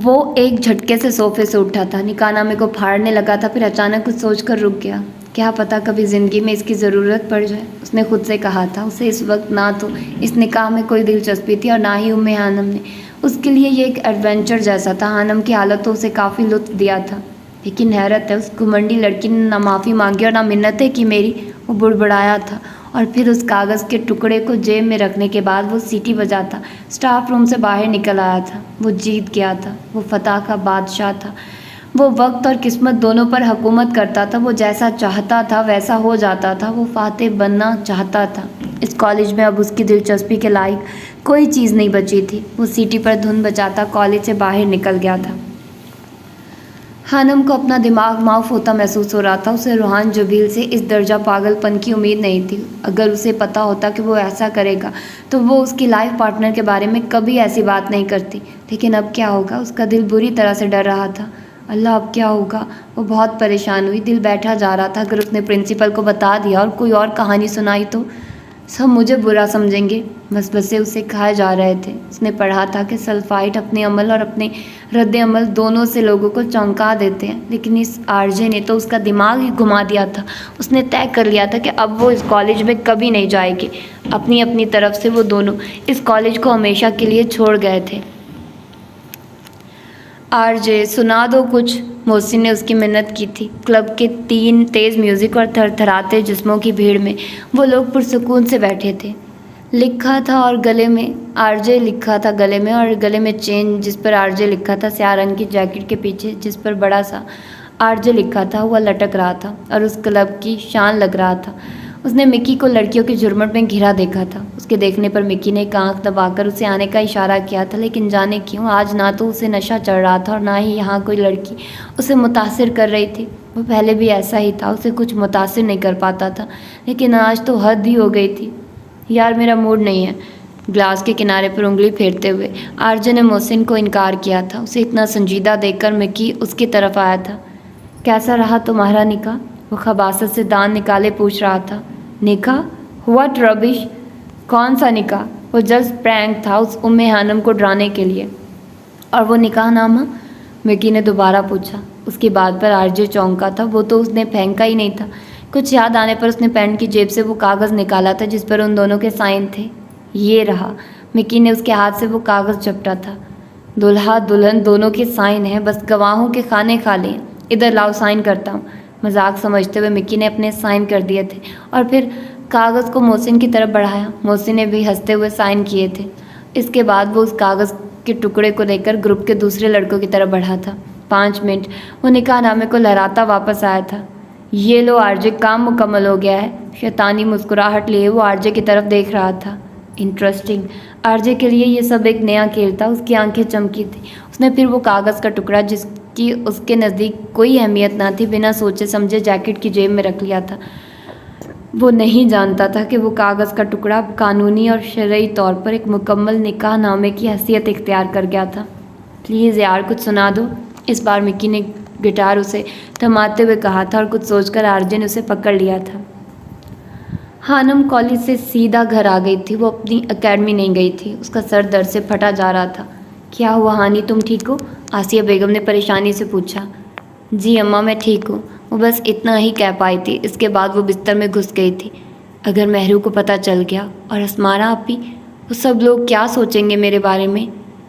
وہ ایک جھٹکے سے صوفے سے اٹھا تھا، نکاح نامے کو پھاڑنے لگا تھا، پھر اچانک کچھ سوچ کر رک گیا۔ کیا پتہ کبھی زندگی میں اس کی ضرورت پڑ جائے، اس نے خود سے کہا تھا۔ اسے اس وقت نہ تو اس نکاح میں کوئی دلچسپی تھی اور نہ ہی ہانم نے۔ اس کے لیے یہ ایک ایڈونچر جیسا تھا۔ ہانم کی حالت تو اسے کافی لطف دیا تھا، لیکن حیرت ہے اس گھمنڈی لڑکی نے نہ معافی مانگی اور نہ منتیں کی میری، وہ بڑبڑایا تھا۔ اور پھر اس کاغذ کے ٹکڑے کو جیب میں رکھنے کے بعد وہ سیٹی بجاتا اسٹاف روم سے باہر نکل آیا تھا۔ وہ جیت گیا تھا، وہ فتح کا بادشاہ تھا، وہ وقت اور قسمت دونوں پر حکومت کرتا تھا، وہ جیسا چاہتا تھا ویسا ہو جاتا تھا، وہ فاتح بننا چاہتا تھا۔ اس کالج میں اب اس کی دلچسپی کے لائق کوئی چیز نہیں بچی تھی۔ وہ سیٹی پر دھن بجاتا کالج سے باہر نکل گیا تھا۔ ہانم کو اپنا دماغ معاف ہوتا محسوس ہو رہا تھا۔ اسے روحان جبیل سے اس درجہ پاگل پن کی امید نہیں تھی۔ اگر اسے پتہ ہوتا کہ وہ ایسا کرے گا تو وہ اس کی لائف پارٹنر کے بارے میں کبھی ایسی بات نہیں کرتی۔ لیکن اب کیا ہوگا؟ اس کا دل بری طرح سے ڈر رہا تھا۔ اللہ اب کیا ہوگا؟ وہ بہت پریشان ہوئی، دل بیٹھا جا رہا تھا۔ اگر اس نے پرنسپل کو بتا دیا اور کوئی اور کہانی سنائی تو سب مجھے برا سمجھیں گے، وسوسے اسے کھائے جا رہے تھے۔ اس نے پڑھا تھا کہ سلفائڈ اپنے عمل اور اپنے رد عمل دونوں سے لوگوں کو چونکا دیتے ہیں، لیکن اس آرجے نے تو اس کا دماغ ہی گھما دیا تھا۔ اس نے طے کر لیا تھا کہ اب وہ اس کالج میں کبھی نہیں جائے گی۔ اپنی طرف سے وہ دونوں اس کالج کو ہمیشہ کے لیے چھوڑ گئے تھے۔ آرجے سنا دو کچھ، محسن نے اس کی منت کی تھی۔ کلب کے تیز میوزک اور تھر تھراتے جسموں کی بھیڑ میں وہ لوگ پرسکون سے بیٹھے تھے۔ لکھا تھا اور گلے میں آرجے لکھا تھا گلے میں، اور گلے میں چین جس پر آرجے لکھا تھا، سیاہ رنگ کی جیکٹ کے پیچھے جس پر بڑا سا آرجے لکھا تھا، وہ لٹک رہا تھا اور اس کلب کی شان لگ رہا تھا۔ اس نے مکی کو لڑکیوں کے جھرمٹ میں گھرا دیکھا تھا۔ اس کے دیکھنے پر مکی نے ایک آنکھ دبا کر اسے آنے کا اشارہ کیا تھا، لیکن جانے کیوں آج نہ تو اسے نشہ چڑھ رہا تھا اور نہ ہی یہاں کوئی لڑکی اسے متاثر کر رہی تھی۔ وہ پہلے بھی ایسا ہی تھا، اسے کچھ متاثر نہیں کر پاتا تھا، لیکن آج تو حد ہی ہو گئی تھی۔ یار میرا موڈ نہیں ہے، گلاس کے کنارے پر انگلی پھیرتے ہوئے آرجے نے محسن کو انکار کیا تھا۔ اسے اتنا سنجیدہ دیکھ کر مکی اس کی طرف آیا تھا۔ کیسا رہا تمہارا نکاح؟ وہ خباثت سے دان نکالے پوچھ رہا تھا۔ نکاح؟ واٹ ربش! کون سا نکاح؟ وہ جسٹ پرینک تھا اس ہانم کو ڈرانے کے لیے۔ اور وہ نکاح نامہ؟ مکی نے دوبارہ پوچھا۔ اس کی بات پر آرجے چونکا تھا، وہ تو اس نے پھینکا ہی نہیں تھا۔ کچھ یاد آنے پر اس نے پینٹ کی جیب سے وہ کاغذ نکالا تھا جس پر ان دونوں کے سائن تھے۔ یہ رہا۔ مکی نے اس کے ہاتھ سے وہ کاغذ جھپٹا تھا۔ دلہا دلہن دونوں کے سائن ہیں، بس گواہوں کے کھانے کھا لیں۔ ادھر لاؤ، سائن کرتا ہوں۔ مذاق سمجھتے ہوئے مکی نے اپنے سائن کر دیے تھے اور پھر کاغذ کو محسن کی طرف بڑھایا۔ محسن نے بھی ہنستے ہوئے سائن کیے تھے۔ اس کے بعد وہ اس کاغذ کے ٹکڑے کو لے کر گروپ کے دوسرے لڑکوں کی طرف بڑھا تھا۔ 5 منٹ وہ نکاح نامے کو لہراتا واپس آیا تھا۔ یہ لو آرجے، کام مکمل ہو گیا ہے۔ شیطانی مسکراہٹ لیے وہ آرجے کی طرف دیکھ رہا تھا۔ انٹرسٹنگ۔ آرجے کے لیے یہ سب ایک نیا کھیل تھا۔ اس کی آنکھیں چمکی تھیں۔ اس نے پھر وہ کاغذ کا ٹکڑا جس کی اس کے نزدیک کوئی اہمیت نہ تھی بنا سوچے سمجھے جیکٹ کی جیب میں رکھ لیا تھا۔ وہ نہیں جانتا تھا کہ وہ کاغذ کا ٹکڑا قانونی اور شرعی طور پر ایک مکمل نکاح نامے کی حیثیت اختیار کر گیا تھا۔ پلیز یار کچھ سنا دو، اس بار مکی نے گٹار اسے تھماتے ہوئے کہا تھا، اور کچھ سوچ کر آرجے نے اسے پکڑ لیا تھا۔ ہانم کالج سے سیدھا گھر آ گئی تھی، وہ اپنی اکیڈمی نہیں گئی تھی۔ اس کا سر درد سے پھٹا جا رہا تھا۔ کیا ہوا ہانی، تم ٹھیک ہو؟ آسیہ بیگم نے پریشانی سے پوچھا۔ جی اماں میں ٹھیک ہوں۔ وہ بس اتنا ہی کہہ پائی تھی۔ اس کے بعد وہ بستر میں گھس گئی تھی۔ اگر مہرو کو پتہ چل گیا، اور اسمارا آپی، وہ سب لوگ کیا سوچیں گے میرے بارے میں؟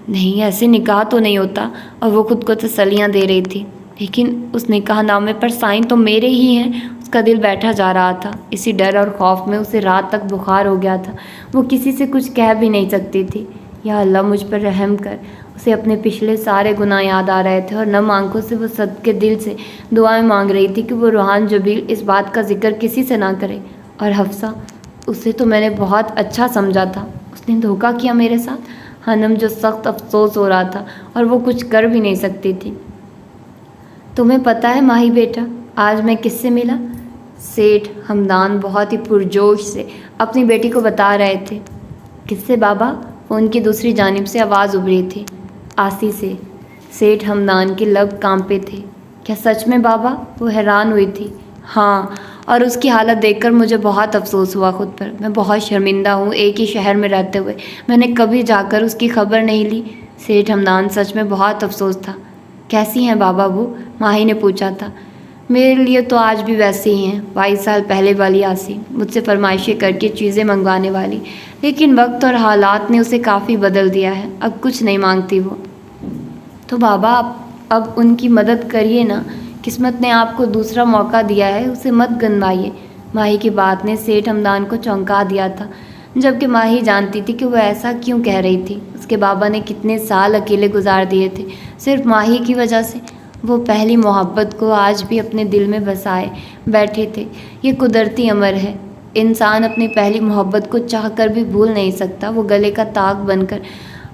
نہیں، ایسے نکاح تو نہیں ہوتا۔ اور وہ خود کو تسلیاں دے رہی تھی، لیکن اس نکاح نامے پر سائن تو میرے ہی ہیں۔ اس کا دل بیٹھا جا رہا تھا۔ اسی ڈر اور خوف میں اسے رات تک بخار ہو گیا تھا۔ وہ کسی سے کچھ کہہ بھی نہیں سکتی تھی۔ یا اللہ مجھ پر رحم کر۔ اسے اپنے پچھلے سارے گناہ یاد آ رہے تھے، اور نم آنکھوں سے وہ صدقے دل سے دعائیں مانگ رہی تھی کہ وہ روحان جبیل اس بات کا ذکر کسی سے نہ کرے۔ اور حفصہ، اسے تو میں نے بہت اچھا سمجھا تھا، اس نے دھوکہ کیا میرے ساتھ۔ ہنم جو سخت افسوس ہو رہا تھا، اور وہ کچھ کر بھی نہیں سکتی تھی۔ تمہیں پتہ ہے ماہی بیٹا، آج میں کس سے ملا؟ سیٹھ ہمدان بہت ہی پرجوش سے اپنی بیٹی کو بتا رہے تھے۔ کس سے بابا؟ فون کی دوسری جانب سے آواز ابھری تھی۔ آسی سے۔ سیٹھ ہمدان کے لب کانپے تھے۔ کیا سچ میں بابا؟ وہ حیران ہوئی تھی۔ ہاں، اور اس کی حالت دیکھ کر مجھے بہت افسوس ہوا خود پر۔ میں بہت شرمندہ ہوں، ایک ہی شہر میں رہتے ہوئے میں نے کبھی جا کر اس کی خبر نہیں لی۔ سیٹھ ہمدان سچ میں بہت افسوس تھا۔ کیسی ہیں بابا وہ؟ ماہی نے پوچھا تھا۔ میرے لیے تو آج بھی ویسے ہی ہیں، 22 سال پہلے والی آسی، مجھ سے فرمائشیں کر کے چیزیں منگوانے والی، لیکن وقت اور حالات نے اسے کافی بدل دیا ہے، اب کچھ نہیں مانگتی وہ۔ تو بابا اب ان کی مدد کریے نا، قسمت نے آپ کو دوسرا موقع دیا ہے، اسے مت گنوائیے۔ ماہی کی بات نے سیٹھ ہمدان کو چونکا دیا تھا، جبکہ ماہی جانتی تھی کہ وہ ایسا کیوں کہہ رہی تھی۔ اس کے بابا نے کتنے سال اکیلے گزار دیے تھے صرف ماہی کی وجہ سے۔ وہ پہلی محبت کو آج بھی اپنے دل میں بسائے بیٹھے تھے۔ یہ قدرتی امر ہے، انسان اپنی پہلی محبت کو چاہ کر بھی بھول نہیں سکتا۔ وہ گلے کا تاگ بن کر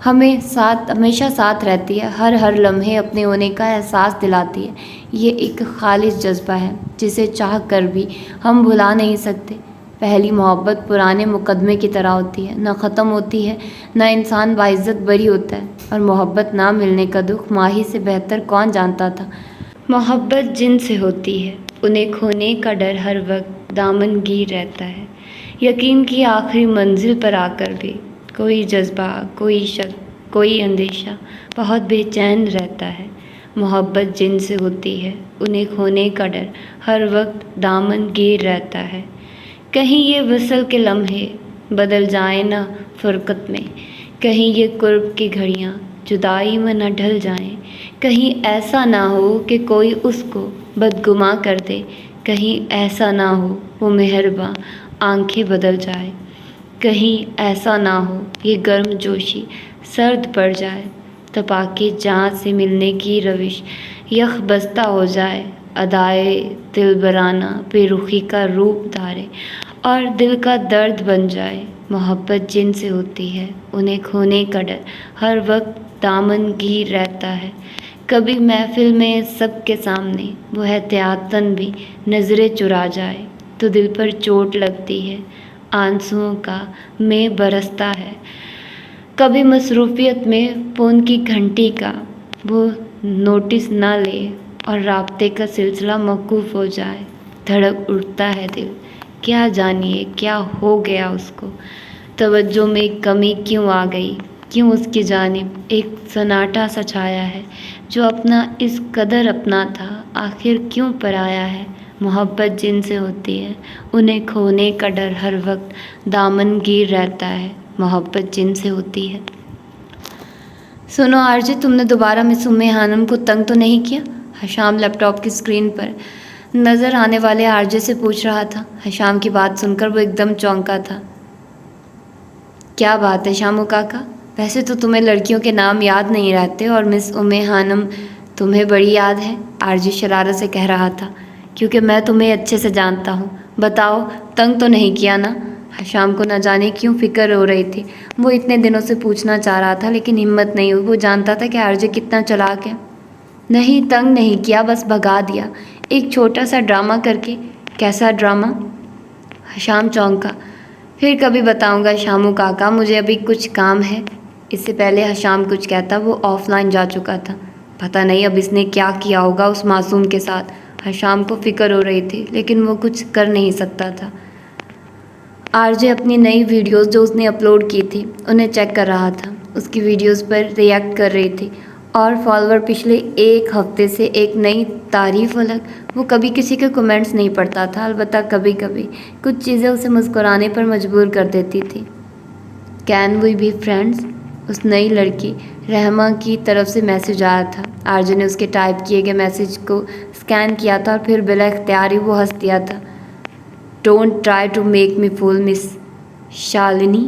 ہمیشہ ساتھ رہتی ہے، ہر لمحے اپنے ہونے کا احساس دلاتی ہے۔ یہ ایک خالص جذبہ ہے جسے چاہ کر بھی ہم بھلا نہیں سکتے۔ پہلی محبت پرانے مقدمے کی طرح ہوتی ہے، نہ ختم ہوتی ہے، نہ انسان باعزت بری ہوتا ہے۔ اور محبت نہ ملنے کا دکھ ماہی سے بہتر کون جانتا تھا۔ محبت جن سے ہوتی ہے، انہیں کھونے کا ڈر ہر وقت دامن گیر رہتا ہے۔ یقین کی آخری منزل پر آ کر بھی کوئی جذبہ، کوئی شک، کوئی اندیشہ بہت بے چین رہتا ہے۔ محبت جن سے ہوتی ہے انہیں کھونے کا ڈر ہر وقت دامن گیر رہتا ہے۔ کہیں یہ وصل کے لمحے بدل جائیں نہ فرقت میں، کہیں یہ قرب کی گھڑیاں جدائی میں نہ ڈھل جائیں، کہیں ایسا نہ ہو کہ کوئی اس کو بدگماں کر دے، کہیں ایسا نہ ہو وہ مہرباں آنکھیں بدل جائے، کہیں ایسا نہ ہو یہ گرم جوشی سرد پڑ جائے، تپا کے جہاں سے ملنے کی روش یخ بستہ ہو جائے، ادائے دلبرانہ بے رخی کا روپ دھارے اور دل کا درد بن جائے۔ محبت جن سے ہوتی ہے انہیں کھونے کا ڈر ہر وقت دامن گیر رہتا ہے۔ کبھی محفل میں سب کے سامنے وہ احتیاطاً بھی نظریں چرا جائے تو دل پر چوٹ لگتی ہے، آنسوؤں کا مے برستا ہے۔ کبھی مصروفیت میں فون کی گھنٹی کا وہ نوٹس نہ لے اور رابطے کا سلسلہ موقوف ہو جائے، دھڑک اٹھتا ہے دل، کیا جانیے کیا ہو گیا اس کو، توجہ میں کمی کیوں آ گئی، کیوں اس کی جانب ایک سناٹا سا چھایا ہے، جو اپنا اس قدر اپنا تھا آخر کیوں پرایا ہے۔ محبت جن سے ہوتی ہے انہیں کھونے کا ڈر ہر وقت دامن گیر رہتا ہے۔ محبت جن سے ہوتی ہے۔ سنو آرجے، تم نے دوبارہ مس ام خانم کو تنگ تو نہیں کیا؟ حشام لیپ ٹاپ کی اسکرین پر نظر آنے والے آرجے سے پوچھ رہا تھا۔ حشام کی بات سن کر وہ ایک دم چونکا تھا۔ کیا بات ہے شامو کاکا، ویسے تو تمہیں لڑکیوں کے نام یاد نہیں رہتے اور مس ام خانم تمہیں بڑی یاد ہے، آرجے شرارت سے کہہ رہا تھا۔ کیونکہ میں تمہیں اچھے سے جانتا ہوں۔ بتاؤ تنگ تو نہیں کیا نا؟ حشام کو نہ جانے کیوں فکر ہو رہی تھی۔ وہ اتنے دنوں سے پوچھنا چاہ رہا تھا لیکن ہمت نہیں ہوئی۔ وہ جانتا تھا کہ آرجے کتنا چلاک ہے۔ نہیں تنگ نہیں کیا، بس بھگا دیا ایک چھوٹا سا ڈرامہ کر کے۔ کیسا ڈرامہ؟ حشام چونکا۔ پھر کبھی بتاؤں گا شامو کاکا، مجھے ابھی کچھ کام ہے۔ اس سے پہلے حشام کچھ کہتا وہ آف لائن جا چکا تھا۔ پتہ نہیں اب اس نے کیا کیا ہوگا اس معصوم کے ساتھ۔ حشام کو فکر ہو رہی تھی لیکن وہ کچھ کر نہیں سکتا تھا۔ آرجے اپنی نئی ویڈیوز جو اس نے اپلوڈ کی تھی انہیں چیک کر رہا تھا، اس کی ویڈیوز پر ریئیکٹ کر رہی تھی اور فالوور پچھلے ایک ہفتے سے ایک نئی تعریف الگ۔ وہ کبھی کسی کے کمنٹس نہیں پڑھتا تھا، البتہ کبھی کبھی کچھ چیزیں اسے مسکرانے پر مجبور کر دیتی تھی۔ Can we be friends? اس نئی لڑکی رحمہ کی طرف سے میسج آیا تھا۔ آرجے نے اس کے ٹائپ کیے گئے میسج کو اسکین کیا تھا اور پھر بلا اختیار ہی وہ ہنس دیا تھا۔ Don't try to make me fool miss Shalini.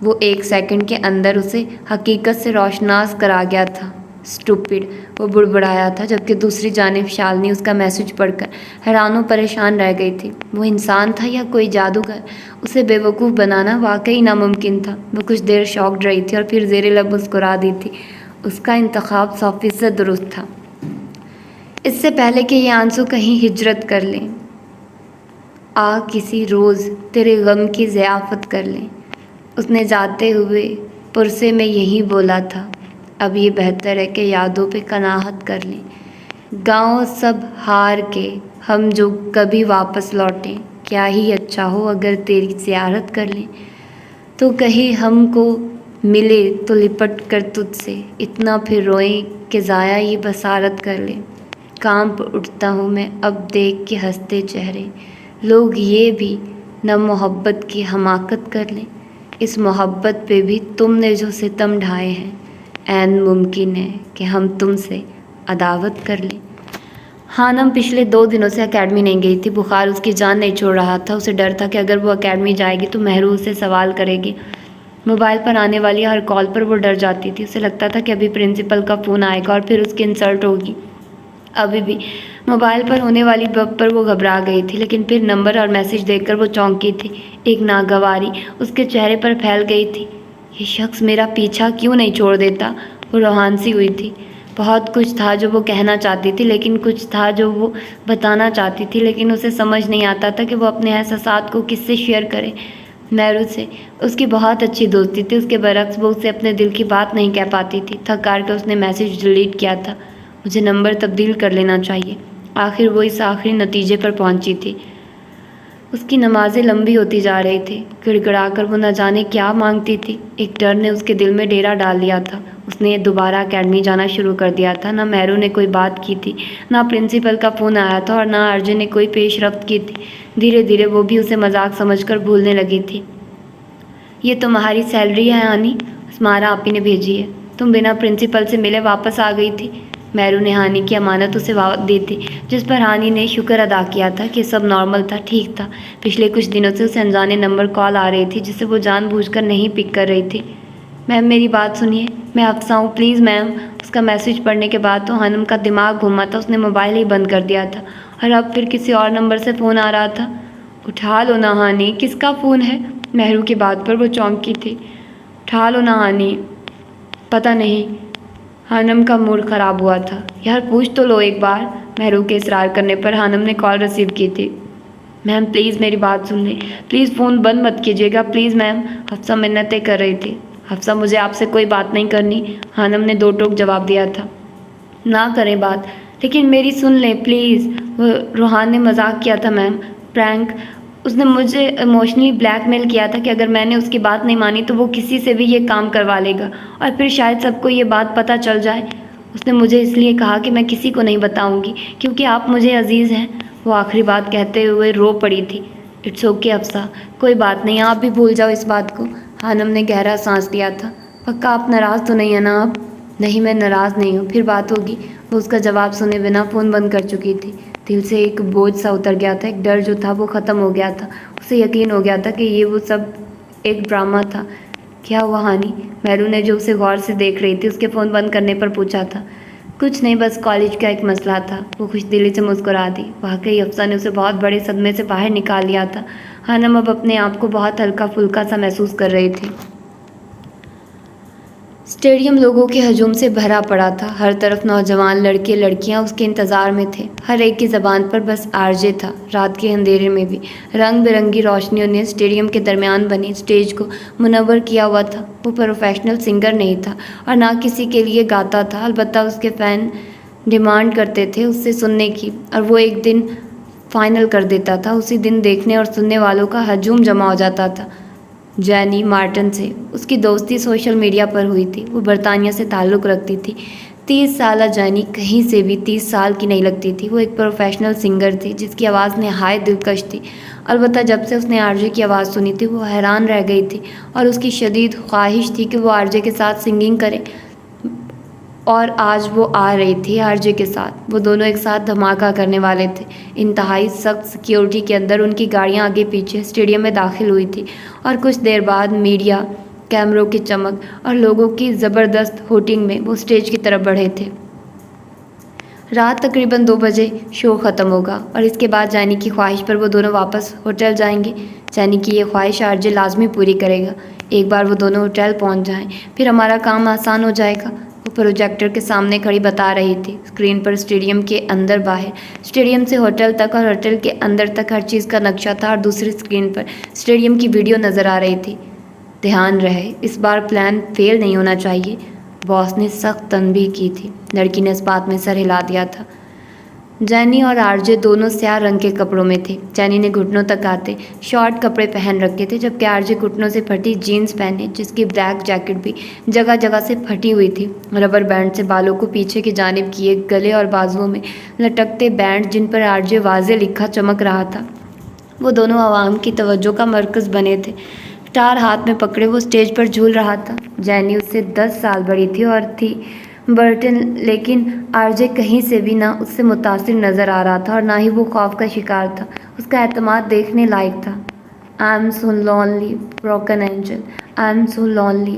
وہ ایک سیکنڈ کے اندر اسے حقیقت سے روشناس کرا گیا تھا۔ اسٹوپڈ، وہ بڑبڑایا تھا، جبکہ دوسری جانب شالنی اس کا میسج پڑھ کر حیران و پریشان رہ گئی تھی۔ وہ انسان تھا یا کوئی جادوگر؟ اسے بے وقوف بنانا واقعی ناممکن تھا۔ وہ کچھ دیر شاکڈ رہی تھی اور پھر زیر لب مسکرا دی تھی۔ اس کا انتخاب 100% درست تھا۔ اس سے پہلے کہ یہ آنسو کہیں ہجرت کر لیں، آ کسی روز تیرے غم کی ضیافت کر لیں، اس نے جاتے ہوئے پرسے میں یہی بولا تھا۔ اب یہ بہتر ہے کہ یادوں پہ قناعت کر لیں، گاؤں سب ہار کے ہم جو کبھی واپس لوٹیں، کیا ہی اچھا ہو اگر تیری زیارت کر لیں، تو کہیں ہم کو ملے تو لپٹ کر تجھ سے اتنا پھر روئیں کہ ضائع یہ بصارت کر لیں۔ کانپ اٹھتا ہوں میں اب دیکھ کے ہنستے چہرے، لوگ یہ بھی نہ محبت کی حماقت کر لیں، اس محبت پہ بھی تم نے جو ستم ڈھائے ہیں، عین ممکن ہے کہ ہم تم سے عداوت کر لیں۔ خانم پچھلے 2 دنوں سے اکیڈمی نہیں گئی تھی۔ بخار اس کی جان نہیں چھوڑ رہا تھا۔ اسے ڈر تھا کہ اگر وہ اکیڈمی جائے گی تو مہرو سے سوال کرے گی۔ موبائل پر آنے والی ہر کال پر وہ ڈر جاتی تھی۔ اسے لگتا تھا کہ ابھی پرنسپل کا فون آئے گا اور پھر اس کی انسلٹ ہوگی۔ ابھی بھی موبائل پر ہونے والی بب پر وہ گھبرا گئی تھی، لیکن پھر نمبر اور میسج دیکھ کر وہ چونکی تھی۔ ایک ناگواری اس کے چہرے پر پھیل گئی تھی۔ یہ شخص میرا پیچھا کیوں نہیں چھوڑ دیتا؟ وہ روحان سی ہوئی تھی۔ بہت کچھ تھا جو وہ کہنا چاہتی تھی، لیکن کچھ تھا جو وہ بتانا چاہتی تھی، لیکن اسے سمجھ نہیں آتا تھا کہ وہ اپنے احساسات کو کس سے شیئر کرے۔ مہرو سے اس کی بہت اچھی دوستی تھی، اس کے برعکس وہ اسے اپنے دل کی بات نہیں کہہ پاتی تھی۔ تھک ہار کے اس نے میسج ڈیلیٹ کیا تھا۔ مجھے نمبر تبدیل کر لینا چاہیے۔ آخر وہ اس آخری نتیجے پر پہنچی تھی۔ اس کی نمازیں لمبی ہوتی جا رہی تھی، گڑ گڑا کر وہ نہ جانے کیا مانگتی تھی۔ ایک ڈر نے اس کے دل میں ڈیرا ڈال لیا تھا۔ اس نے دوبارہ اکیڈمی جانا شروع کر دیا تھا۔ نہ مہرو نے کوئی بات کی تھی، نہ پرنسپل کا فون آیا تھا، اور نہ آرجے نے کوئی پیش رفت کی تھی۔ دھیرے دھیرے وہ بھی اسے مذاق سمجھ کر بھولنے لگی تھی۔ یہ تمہاری سیلری ہے ہانی، اسمارا آپی نے بھیجی ہے۔ تم بنا پرنسپل سے ملے واپس آ گئی تھی۔ مہرو نے ہانی کی امانت اسے دی تھی، جس پر ہانی نے شکر ادا کیا تھا کہ سب نارمل تھا، ٹھیک تھا۔ پچھلے کچھ دنوں سے اسے انجانے نمبر کال آ رہی تھی، جسے وہ جان بوجھ کر نہیں پک کر رہی تھی۔ میم میری بات سنیے، میں حفصہ ہوں، پلیز میم۔ اس کا میسج پڑھنے کے بعد تو ہانم کا دماغ گھوما تھا، اس نے موبائل ہی بند کر دیا تھا، اور اب پھر کسی اور نمبر سے فون آ رہا تھا۔ اٹھا لو نا ہانی، کس کا فون ہے؟ مہرو کی بات پر وہ چونکی تھی۔ اٹھا لو نا ہانی۔ پتہ نہیں، ہانم کا موڈ خراب ہوا تھا۔ یار پوچھ تو لو ایک بار۔ مہرو کے اصرار کرنے پر ہانم نے کال ریسیو کی تھی۔ میم پلیز میری بات سن لیں، پلیز فون بند مت کیجیے گا، پلیز میم۔ حفصہ منتیں کر رہی تھی۔ حفصہ مجھے آپ سے کوئی بات نہیں کرنی، ہانم نے دو ٹوک جواب دیا تھا۔ نہ کریں بات، لیکن میری سن لیں پلیز۔ روحان نے مذاق کیا تھا میم، پرینک۔ اس نے مجھے ایموشنلی بلیک میل کیا تھا کہ اگر میں نے اس کی بات نہیں مانی تو وہ کسی سے بھی یہ کام کروا لے گا، اور پھر شاید سب کو یہ بات پتہ چل جائے۔ اس نے مجھے اس لیے کہا کہ میں کسی کو نہیں بتاؤں گی کیونکہ آپ مجھے عزیز ہیں۔ وہ آخری بات کہتے ہوئے رو پڑی تھی۔ اٹس اوکے حفصہ، کوئی بات نہیں، آپ بھی بھول جاؤ اس بات کو۔ ہانم نے گہرا سانس لیا تھا۔ پکا آپ ناراض تو نہیں ہیں نا اب؟ نہیں میں ناراض نہیں ہوں، پھر بات ہوگی۔ وہ اس کا جواب سنے بنا فون بند کر چکی تھی۔ دل سے ایک بوجھ سا اتر گیا تھا، ایک ڈر جو تھا وہ ختم ہو گیا تھا۔ اسے یقین ہو گیا تھا کہ یہ وہ سب ایک ڈرامہ تھا۔ کیا ہوا ہانی؟ مہرو نے جو اسے غور سے دیکھ رہی تھی اس کے فون بند کرنے پر پوچھا تھا۔ کچھ نہیں، بس کالج کا ایک مسئلہ تھا۔ وہ خوش دلی سے مسکرا دی۔ واقعی حفصہ نے اسے بہت بڑے صدمے سے باہر نکال لیا تھا۔ ہانم اب اپنے آپ کو بہت ہلکا پھلکا سا محسوس کر رہی تھی۔ اسٹیڈیم لوگوں کے ہجوم سے بھرا پڑا تھا۔ ہر طرف نوجوان لڑکے لڑکیاں اس کے انتظار میں تھے۔ ہر ایک کی زبان پر بس آرجے تھا۔ رات کے اندھیرے میں بھی رنگ برنگی روشنیوں نے اسٹیڈیم کے درمیان بنی اسٹیج کو منور کیا ہوا تھا۔ وہ پروفیشنل سنگر نہیں تھا اور نہ کسی کے لیے گاتا تھا، البتہ اس کے فین ڈیمانڈ کرتے تھے اس سے سننے کی، اور وہ ایک دن فائنل کر دیتا تھا۔ اسی دن دیکھنے اور سننے والوں کا ہجوم جمع ہو جاتا تھا۔ جینی مارٹن سے اس کی دوستی سوشل میڈیا پر ہوئی تھی۔ وہ برطانیہ سے تعلق رکھتی تھی۔ 30 سالہ جینی کہیں سے بھی 30 سال کی نہیں لگتی تھی۔ وہ ایک پروفیشنل سنگر تھی جس کی آواز نہایت دلکش تھی۔ البتہ جب سے اس نے آرجے کی آواز سنی تھی وہ حیران رہ گئی تھی، اور اس کی شدید خواہش تھی کہ وہ آرجے کے ساتھ سنگنگ کرے، اور آج وہ آ رہی تھی آرجے کے ساتھ۔ وہ دونوں ایک ساتھ دھماکہ کرنے والے تھے۔ انتہائی سخت سیکیورٹی کے اندر ان کی گاڑیاں آگے پیچھے اسٹیڈیم میں داخل ہوئی تھی، اور کچھ دیر بعد میڈیا، کیمروں کی چمک اور لوگوں کی زبردست ہوٹنگ میں وہ اسٹیج کی طرف بڑھے تھے۔ رات تقریباً 2 بجے شو ختم ہوگا، اور اس کے بعد جینی کی خواہش پر وہ دونوں واپس ہوٹل جائیں گے۔ جینی کی یہ خواہش آرجے لازمی پوری کرے گا۔ ایک بار وہ دونوں ہوٹل پہنچ جائیں پھر ہمارا کام آسان ہو جائے گا، وہ پروجیکٹر کے سامنے کھڑی بتا رہی تھی۔ اسکرین پر اسٹیڈیم کے اندر باہر، اسٹیڈیم سے ہوٹل تک اور ہوٹل کے اندر تک ہر چیز کا نقشہ تھا، اور دوسری اسکرین پر اسٹیڈیم کی ویڈیو نظر آ رہی تھی۔ دھیان رہے، اس بار پلان فیل نہیں ہونا چاہیے، باس نے سخت تنبیہ کی تھی۔ لڑکی نے اس بات میں سر ہلا دیا تھا۔ جینی اور آرجے دونوں سیاہ رنگ کے کپڑوں میں تھے۔ جینی نے گھٹنوں تک آتے شارٹ کپڑے پہن رکھے تھے، جبکہ آرجے گھٹنوں سے پھٹی جینز پہنے، جس کی بلیک جیکٹ بھی جگہ جگہ سے پھٹی ہوئی تھی۔ ربر بینڈ سے بالوں کو پیچھے کی جانب کیے، گلے اور بازوؤں میں لٹکتے بینڈ جن پر آرجے واضح لکھا چمک رہا تھا۔ وہ دونوں عوام کی توجہ کا مرکز بنے تھے۔ گٹار ہاتھ میں پکڑے وہ اسٹیج پر جھول رہا تھا۔ جینی اس سے 10 سال بڑی تھی اور تھی برٹن، لیکن آرجے کہیں سے بھی نہ اس سے متاثر نظر آ رہا تھا اور نہ ہی وہ خوف کا شکار تھا۔ اس کا اعتماد دیکھنے لائق تھا۔ I am so lonely broken angel, I am so lonely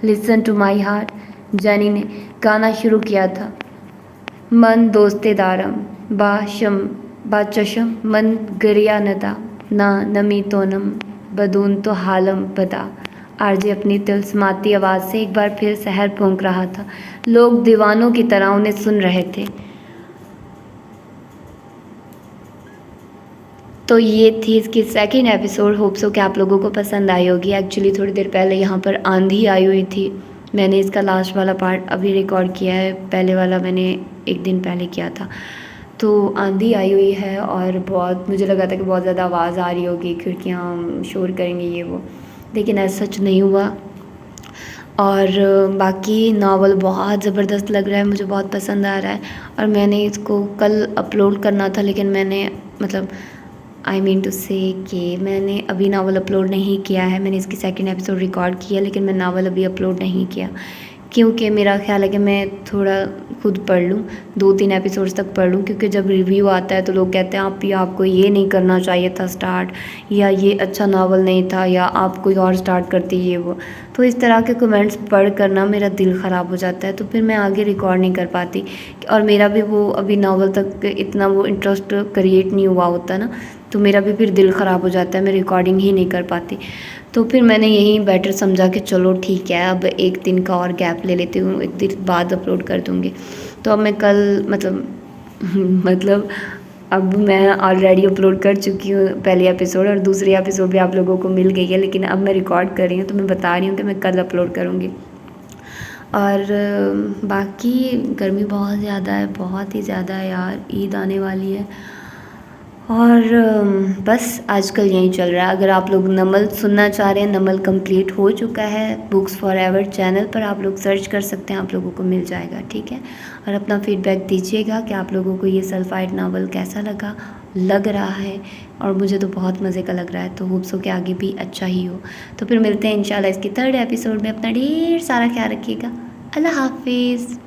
listen to my heart. Jenny نے گانا شروع کیا تھا۔ من دوستے دارم با چشم من گریا ندا نہ نمی تونم بدون تو حالم بدا۔ آرجے اپنی طلسماتی آواز سے ایک بار پھر سحر پھونک رہا تھا۔ لوگ دیوانوں کی طرح انہیں سن رہے تھے۔ تو یہ تھی اس کی سیکنڈ ایپیسوڈ۔ ہوپ سو کہ آپ لوگوں کو پسند آئی ہوگی۔ ایکچولی تھوڑی دیر پہلے یہاں پر آندھی آئی ہوئی تھی۔ میں نے اس کا لاسٹ والا پارٹ ابھی ریکارڈ کیا ہے، پہلے والا میں نے ایک دن پہلے کیا تھا۔ تو آندھی آئی ہوئی ہے اور بہت مجھے لگا تھا کہ بہت زیادہ آواز آ رہی ہوگی، کھڑکیاں شور کریں گی یہ وہ، لیکن ایسا سچ نہیں ہوا۔ اور باقی ناول بہت زبردست لگ رہا ہے، مجھے بہت پسند آ رہا ہے، اور میں نے اس کو کل اپلوڈ کرنا تھا، لیکن میں نے مطلب آئی مین ٹو سے کہ میں نے ابھی ناول اپلوڈ نہیں کیا ہے۔ میں نے اس کی سیکنڈ ایپیسوڈ ریکارڈ کیا، لیکن میں ناول ابھی اپلوڈ نہیں کیا، کیونکہ میرا خیال ہے کہ میں تھوڑا خود پڑھ لوں، 2-3 ایپیسوڈز تک پڑھ لوں، کیونکہ جب ریویو آتا ہے تو لوگ کہتے ہیں آپ کو یہ نہیں کرنا چاہیے تھا سٹارٹ، یا یہ اچھا ناول نہیں تھا، یا آپ کوئی اور سٹارٹ کرتی یہ وہ، تو اس طرح کے کمنٹس پڑھ کر نا میرا دل خراب ہو جاتا ہے، تو پھر میں آگے ریکارڈ نہیں کر پاتی، اور میرا بھی وہ ابھی ناول تک اتنا وہ انٹرسٹ کریٹ نہیں ہوا ہوتا نا، تو میرا بھی پھر دل خراب ہو جاتا ہے، میں ریکارڈنگ ہی نہیں کر پاتی۔ تو پھر میں نے یہی بیٹر سمجھا کہ چلو ٹھیک ہے، اب ایک دن کا اور گیپ لے لیتی ہوں، ایک دن بعد اپلوڈ کر دوں گی۔ تو اب میں کل مطلب اب میں آلریڈی اپلوڈ کر چکی ہوں پہلی ایپیسوڈ، اور دوسری ایپیسوڈ بھی آپ لوگوں کو مل گئی ہے، لیکن اب میں ریکارڈ کر رہی ہوں تو میں بتا رہی ہوں کہ میں کل اپلوڈ کروں گی۔ اور باقی گرمی بہت زیادہ ہے، بہت ہی زیادہ ہے یار، عید آنے والی ہے، اور بس آج کل یہی چل رہا ہے۔ اگر آپ لوگ نمل سننا چاہ رہے ہیں، نمل کمپلیٹ ہو چکا ہے بکس فار ایور چینل پر، آپ لوگ سرچ کر سکتے ہیں، آپ لوگوں کو مل جائے گا، ٹھیک ہے؟ اور اپنا فیڈ بیک دیجیے گا کہ آپ لوگوں کو یہ سلفائڈ ناول کیسا لگ رہا ہے، اور مجھے تو بہت مزے کا لگ رہا ہے، تو ہوپ سو کہ آگے بھی اچھا ہی ہو۔ تو پھر ملتے ہیں انشاءاللہ اس کی 3rd ایپیسوڈ میں، اپنا ڈھیر سارا خیال رکھیے گا، اللہ حافظ۔